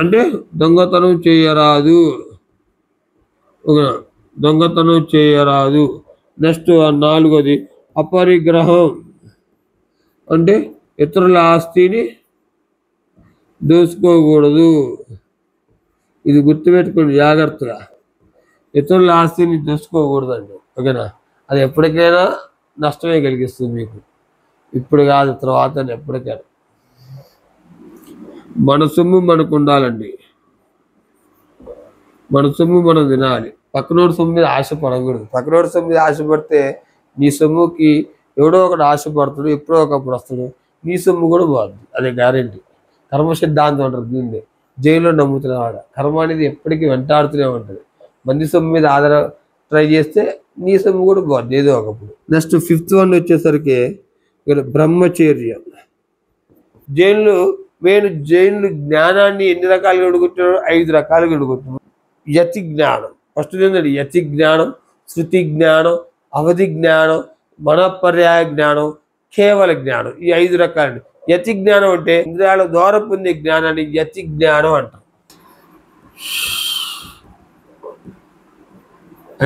అంటే దొంగతనం చేయరాదు. దొంగతనం చేయరాదు. నెక్స్ట్ 4వది అపరిగ్రహం అంటే ఇతరుల ఆస్తిని దోసుకోకూడదు. ఇది గుర్తుపెట్టుకోండి జాగ్రత్తగా. ఇతరుల ఆస్తిని దోసుకోకూడదు అండి, ఓకేనా? అది ఎప్పటికైనా నష్టమే కలిగిస్తుంది మీకు, ఇప్పుడు కాదు తర్వాత ఎప్పటికైనా. మన సొమ్ము మనకు ఉండాలండి, మన సొమ్ము మనం తినాలి. పక్కనోడి సొమ్ము మీద ఆశపడకూడదు. పక్కనోడి సొమ్ము మీద ఆశపడితే నీ సొమ్ముకి ఎవడో ఒకటి ఆశపడతాడు, ఎప్పుడో ఒకప్పుడు వస్తాడు, నీ సొమ్ము కూడా పోద్ది. అదే గ్యారెంటీ. కర్మ సిద్ధాంతం అంటారు దీన్ని, జైల్లో నమ్ముతున్నవాడ. కర్మ అనేది ఎప్పటికీ వెంటాడుతూనే ఉంటుంది. మంది సొమ్ము మీద ట్రై చేస్తే నీ సొమ్ము కూడా పోద్ది ఏదో ఒకప్పుడు. నెక్స్ట్ 5th వన్ వచ్చేసరికి బ్రహ్మచర్యం. జైన్లు జ్ఞానాన్ని ఎన్ని రకాలుగా అడుగుతున్నారు? 5 రకాలుగా అడుగుతున్నారు. యతి జ్ఞానం ఫస్ట్ ఏంటంటే యతి జ్ఞానం, శృతి జ్ఞానం, అవధి జ్ఞానం, మనపర్యాయ జ్ఞానం, కేవల జ్ఞానం. ఈ 5 రకాలండి. యతి జ్ఞానం అంటే ఇంద్రియాల ద్వారా పొందే జ్ఞానాన్ని యతి జ్ఞానం అంటారు.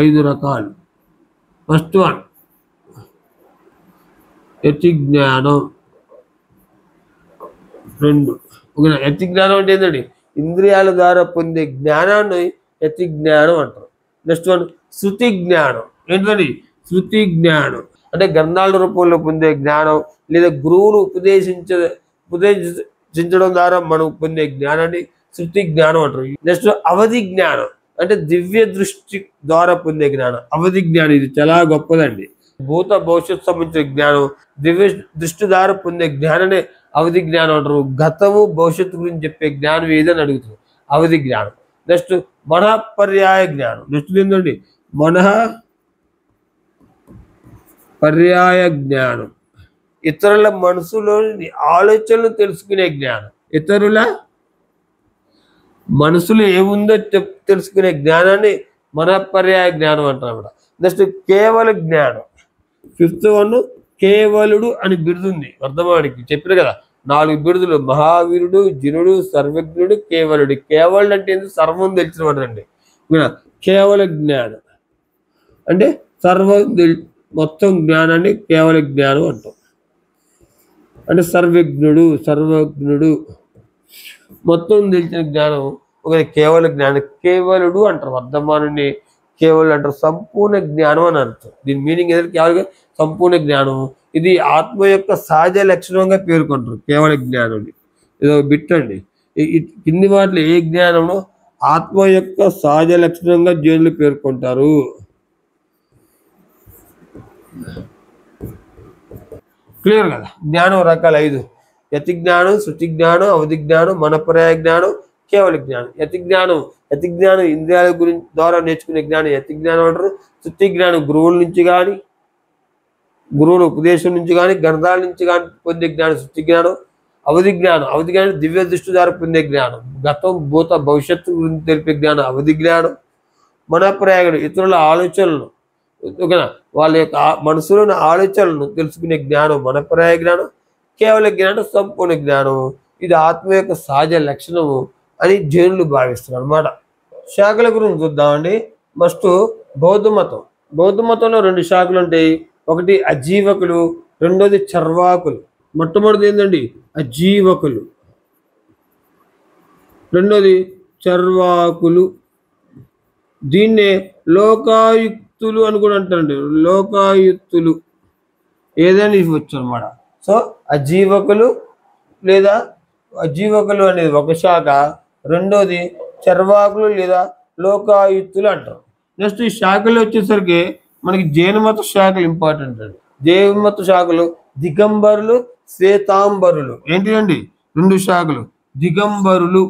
5 రకాలు. ఫస్ట్ వన్ యతి జ్ఞానం. 2 యతి జ్ఞానం అంటే ఏంటండి ఇంద్రియాల ద్వారా పొందే జ్ఞానాన్ని యతి జ్ఞానం అంటారు. నెక్స్ట్ వన్ శృతి జ్ఞానం. ఏంటండి శృతి జ్ఞానం అంటే గ్రంథాల రూపంలో పొందే జ్ఞానం, లేదా గురువులు ఉపదేశించడం ద్వారా మనం పొందే జ్ఞానాన్ని శృతి జ్ఞానం అంటారు. నెక్స్ట్ అవధి జ్ఞానం అంటే దివ్య దృష్టి ద్వారా పొందే జ్ఞానం. అవధి జ్ఞానం ఇది చాలా గొప్పదండి. భూత భవిష్యత్తు సంబంధించిన జ్ఞానం, దివ్య దృష్టి ద్వారా పొందే జ్ఞానాన్ని అవధి జ్ఞానం అంటారు. గతము భవిష్యత్తు గురించి చెప్పే జ్ఞానం ఏదని అడుగుతారు, అవధి జ్ఞానం. నెక్స్ట్ మనఃపర్యాయ జ్ఞానం. నెక్స్ట్ ఏంటండి పర్యాయ జ్ఞానం. ఇతరుల మనసులోని ఆలోచనలు తెలుసుకునే జ్ఞానం. ఇతరుల మనసులో ఏముందో తెలుసుకునే జ్ఞానాన్ని మనఃపర్యాయ జ్ఞానం అంటారు. నెక్స్ట్ కేవల జ్ఞానం. 5th వన్ కేవలుడు అని బిరుదుంది వర్ధమానికి. చెప్పారు కదా 4 బిరుదులు: మహావీరుడు, జినుడు, సర్వజ్ఞుడు, కేవలుడు. కేవలుడు అంటే సర్వం తెలిసిన వాడు అండి. కేవల జ్ఞానం అంటే మొత్తం జ్ఞానాన్ని కేవల జ్ఞానం అంటాం. అంటే సర్వజ్ఞుడు మొత్తం తెలిసిన జ్ఞానం ఒక కేవల జ్ఞానం. కేవలుడు అంటారు వర్ధమానుని, కేవలం అంటారు సంపూర్ణ జ్ఞానం అని అర్థం. దీని మీనింగ్ ఏదైతే కేవలం సంపూర్ణ జ్ఞానం. ఇది ఆత్మ యొక్క సహజ లక్షణంగా పేర్కొంటారు కేవల జ్ఞానం. ఇదో బిట్ అండి. కింది వాటిలో ఏ జ్ఞానంలో ఆత్మ యొక్క సహజ లక్షణంగా జైన్లు పేర్కొంటారు? క్లియర్ కదా? జ్ఞానం రకాలు 5: యతి జ్ఞానం, శృతి జ్ఞానం, అవధి జ్ఞానం, మనపర్యాయ జ్ఞానం, కేవల జ్ఞానం. యతి జ్ఞానం ఇంద్రియాల గురించి ద్వారా నేర్చుకునే జ్ఞానం యతి జ్ఞానం అంటారు. శృతి జ్ఞానం గురువుల నుంచి కానీ, గురువుల ఉపదేశం నుంచి కానీ, గ్రంథాల నుంచి కానీ పొందే జ్ఞానం శృతి జ్ఞానం. అవధి జ్ఞానం. అవధి జ్ఞానం దివ్య దృష్టి ద్వారా పొందే జ్ఞానం. గతం, భూత, భవిష్యత్తు గురించి తెలిపే జ్ఞానం అవధి జ్ఞానం. మనఃప్రయాగం ఇతరుల ఆలోచనలను, ఓకేనా, వాళ్ళ యొక్క మనసులోని ఆలోచనలను తెలుసుకునే జ్ఞానం మనఃప్రయాగ జ్ఞానం. కేవల జ్ఞానం సంపూర్ణ జ్ఞానం. ఇది ఆత్మ యొక్క సహజ లక్షణము అని జైనులు భావిస్తున్నారు అన్నమాట. శాఖల గురించి చూద్దామండి. ఫస్ట్ బౌద్ధ మతం. బౌద్ధ మతంలో 2 శాఖలు ఉంటాయి. ఒకటి అజీవకులు, రెండోది చర్వాకులు. మొట్టమొదటిది ఏంటండి అజీవకులు, రెండోది చర్వాకులు. దీన్నే లోకాయుక్తులు అని కూడా అంటారండి. లోకాయుక్తులు ఏదైనా ఇవ్వచ్చు అనమాట. సో అజీవకులు లేదా అజీవకులు అనేది ఒక శాఖ, రెండోది చర్వాకులు లేదా లోకాయుక్తులు అంటారు. నెక్స్ట్ ఈ శాఖలు వచ్చేసరికి మనకి జైన మత శాఖలు ఇంపార్టెంట్ అండి. జైన మత శాఖలు దిగంబరులు, శ్వేతాంబరులు. ఏంటిదండి 2 శాఖలు. దిగంబరులు,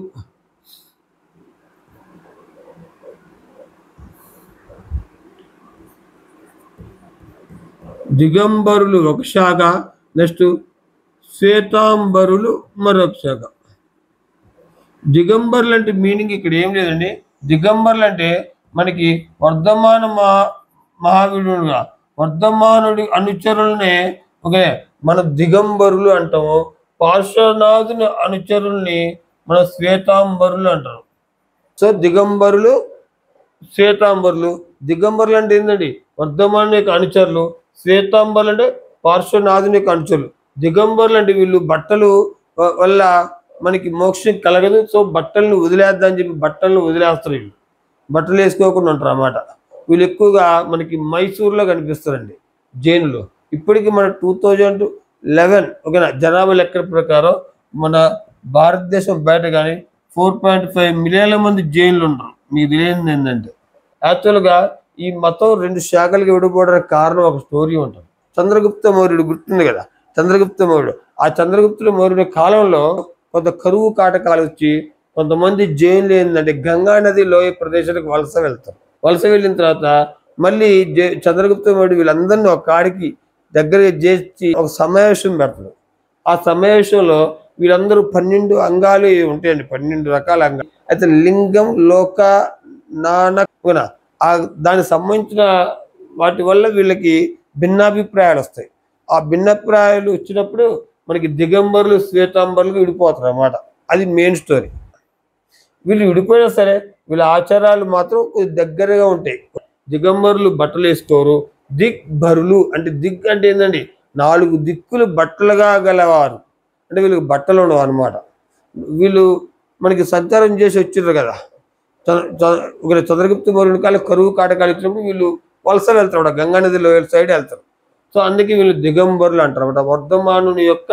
దిగంబరులు ఒక శాఖ, నెక్స్ట్ శ్వేతాంబరులు మరొక శాఖ. దిగంబరులు అంటే మీనింగ్ ఇక్కడ ఏం లేదండి. దిగంబరులు అంటే మనకి వర్ధమాన మహావీరుడుగా వర్ధమానుడి అనుచరులనే ఓకే మన దిగంబరులు అంటాము. పార్శ్వనాథుని అనుచరుల్ని మన శ్వేతాంబరులు అంటారు. సో దిగంబరులు, శ్వేతాంబరులు. దిగంబరులు అంటే ఏంటండి వర్ధమాను యొక్క అనుచరులు, శ్వేతాంబరులు అంటే పార్శ్వనాథుని యొక్క అనుచరులు. దిగంబరులు అంటే వీళ్ళు బట్టలు వల్ల మనకి మోక్షం కలగదు. సో బట్టలను వదిలేద్దామని చెప్పి బట్టలను వదిలేస్తారు. వీళ్ళు బట్టలు వేసుకోకుండా ఉంటారు అన్నమాట. వీళ్ళు ఎక్కువగా మనకి మైసూర్లో కనిపిస్తారండి జైనులు. ఇప్పటికీ మన 2011 ఓకేనా జనాభా లెక్కల ప్రకారం మన భారతదేశం బయట కానీ 4.5 మిలియన్ల మంది జైన్లు ఉన్నారు. మీకు తెలియదు ఏంటంటే యాక్చువల్గా ఈ మతం 2 శాఖలకు విడిపోవడానికి కారణం ఒక స్టోరీ ఉంటుంది. చంద్రగుప్త మౌర్యుడు గుర్తుంది కదా. చంద్రగుప్త మౌర్యుడు, ఆ చంద్రగుప్త మౌర్యుడి కాలంలో కొంత కరువు కాటకాలు వచ్చి కొంతమంది జైన్లు ఏంటంటే గంగా నది లోయ ప్రదేశాలకు వలస వెళ్తారు. వలస వెళ్ళిన తర్వాత మళ్ళీ చంద్రగుప్త మౌర్యుడు వీళ్ళందరినీ ఒక కాడికి దగ్గరగా చేసి ఒక సమావేశం పెడతారు. ఆ సమావేశంలో వీళ్ళందరూ 12 అంగాలు ఉంటాయండి, 12 రకాల అంగాలు. అయితే లింగం, లోక, నానకున దానికి సంబంధించిన వాటి వల్ల వీళ్ళకి భిన్నాభిప్రాయాలు వస్తాయి. ఆ భిన్నాభిప్రాయాలు వచ్చినప్పుడు మనకి దిగంబరులు, శ్వేతాంబరులు విడిపోతారు అన్నమాట. అది మెయిన్ స్టోరీ. వీళ్ళు విడిపోయినా సరే వీళ్ళ ఆచారాలు మాత్రం దగ్గరగా ఉంటాయి. దిగంబరులు బట్టలు వేసుకోరు. దిగ్భరులు అంటే దిగ్ అంటే ఏంటండి 4 దిక్కులు బట్టలుగా గలవారు. అంటే వీళ్ళకి బట్టలు ఉండవు అనమాట. వీళ్ళు మనకి సంచారం చేసి వచ్చారు కదా. చంద్రగుప్త మౌర్యుడి కాలం కరువు కాటకాలు ఇచ్చినప్పుడు వీళ్ళు వలస వెళ్తారు, గంగా నది లోయల సైడ్ వెళ్తారు. సో అందుకే వీళ్ళు దిగంబరులు అంటారు అన్నమాట. వర్ధమానుని యొక్క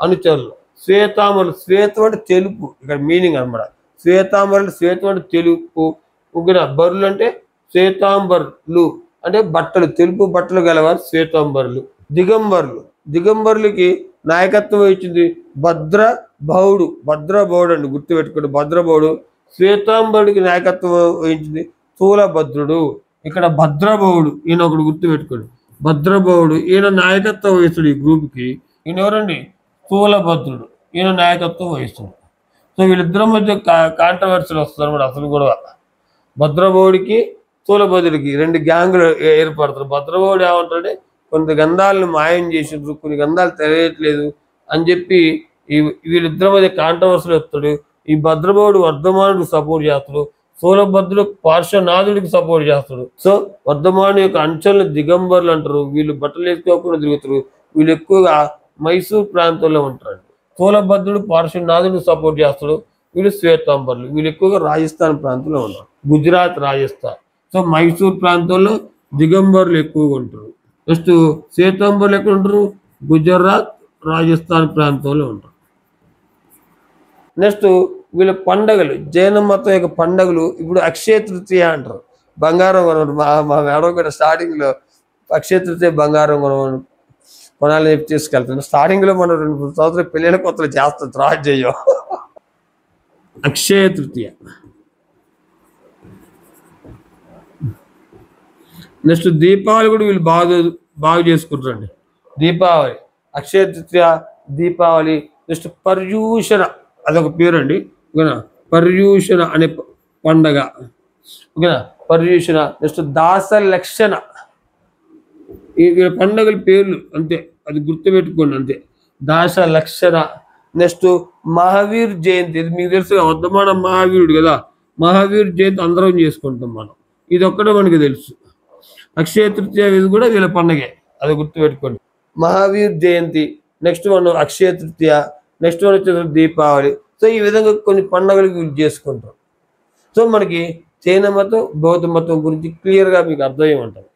అనుచరులు. శ్వేతాంబరులు, శ్వేతం అంటే తెలుపు ఇక్కడ మీనింగ్ అనమాట. శ్వేతాంబరులు, శ్వేతం అంటే తెలుపు, ముగ్గున బరులు అంటే శ్వేతాంబరులు అంటే బట్టలు, తెలుపు బట్టలు గలవారు శ్వేతాంబరులు. దిగంబరులు, దిగంబరులకి నాయకత్వం వహించింది భద్రబౌడు. భద్రబౌడు అండి గుర్తుపెట్టుకోండి, భద్రబౌడు. శ్వేతాంబరుడికి నాయకత్వం వహించింది స్థూలభద్రుడు. ఇక్కడ భద్రబౌడు ఈయన ఒకటి గుర్తుపెట్టుకోండి. భద్రబౌడు ఈయన నాయకత్వం వహిస్తుడు ఈ గ్రూప్కి. ఈయన ఎవరండి స్థూలభద్రుడు, ఈయన నాయకత్వం వహిస్తుడు. సో వీళ్ళిద్దరి మధ్య కాంట్రవర్సీలు వస్తుంది అనమాట. అసలు కూడా భద్రబౌడికి స్థూలభద్రుడికి 2 గ్యాంగులు ఏర్పడతారు. భద్రబౌడు ఏమంటాడే కొంత గంధాలను మాయం చేసిండ్రు, కొన్ని గంధాలు తెలియట్లేదు అని చెప్పి వీళ్ళిద్దరి మధ్య కాంట్రవర్సీలు వస్తాడు. ఈ భద్రబౌడు వర్ధమానుడికి సపోర్ట్ చేస్తాడు, స్థూలభద్రుడు పార్శ్వనాథుడికి సపోర్ట్ చేస్తాడు. సో వర్ధమాను యొక్క అంచెలను దిగంబరులు అంటారు. వీళ్ళు బట్టలు వేసుకోకుండా తిరుగుతారు. వీళ్ళు ఎక్కువగా మైసూర్ ప్రాంతంలో ఉంటారు. స్థూలభద్రుడు పార్శ్వనాథుడికి సపోర్ట్ చేస్తాడు. వీళ్ళు శ్వేతాంబరులు. వీళ్ళు ఎక్కువగా రాజస్థాన్ ప్రాంతంలో ఉంటారు, గుజరాత్, రాజస్థాన్. సో మైసూర్ ప్రాంతంలో దిగంబరులు ఎక్కువగా ఉంటారు. నెక్స్ట్ శ్వేతాంబరులు ఎక్కడ ఉంటారు? గుజరాత్, రాజస్థాన్ ప్రాంతంలో ఉంటారు. నెక్స్ట్ వీళ్ళ పండగలు, జైన మతం యొక్క పండగలు. ఇప్పుడు అక్షయ తృతీయ అంటారు. బంగారం మా మేడం కూడా స్టార్టింగ్లో అక్షయ తృతీయ బంగారం కొనాలని చెప్పి తీసుకెళ్తాను. స్టార్టింగ్లో మనం 2-3 సంవత్సరాలు పెళ్ళిళ్ళ కొత్తలు చేస్తాం, తర్వాత చెయ్యం. అక్షయ తృతీయ. నెక్స్ట్ దీపావళి కూడా వీళ్ళు బాగా చేసుకుంటారండి. దీపావళి, అక్షయ తృతీయ, దీపావళి నెక్స్ట్ పర్యూషణ అదొక పేరు అండి, ఓకేనా. పర్యూషణ అనే పండగ, ఓకేనా. పర్యూషణ. నెక్స్ట్ దాస లక్షణ, ఈ పండగల పేర్లు అంతే, అది గుర్తుపెట్టుకోండి అంతే. దాస లక్షణ. నెక్స్ట్ మహావీర్ జయంతి, ఇది మీకు తెలుసు, వర్ధమాన మహావీరుడు కదా, మహావీర్ జయంతి అందరం చేసుకుంటాం మనం, ఇది ఒక్కటే మనకి తెలుసు. అక్షయ తృతీయ ఇది కూడా వీళ్ళ పండగే, అది గుర్తుపెట్టుకోండి. మహావీర్ జయంతి, నెక్స్ట్ మనం అక్షయ తృతీయ, నెక్స్ట్ వన్ వచ్చేసి దీపావళి. సో ఈ విధంగా కొన్ని పండుగలు యూజ్ చేసుకుంటాం. సో మనకి జైన మతం బౌద్ధ మతం గురించి క్లియర్గా మీకు అర్థమై ఉంటుంది.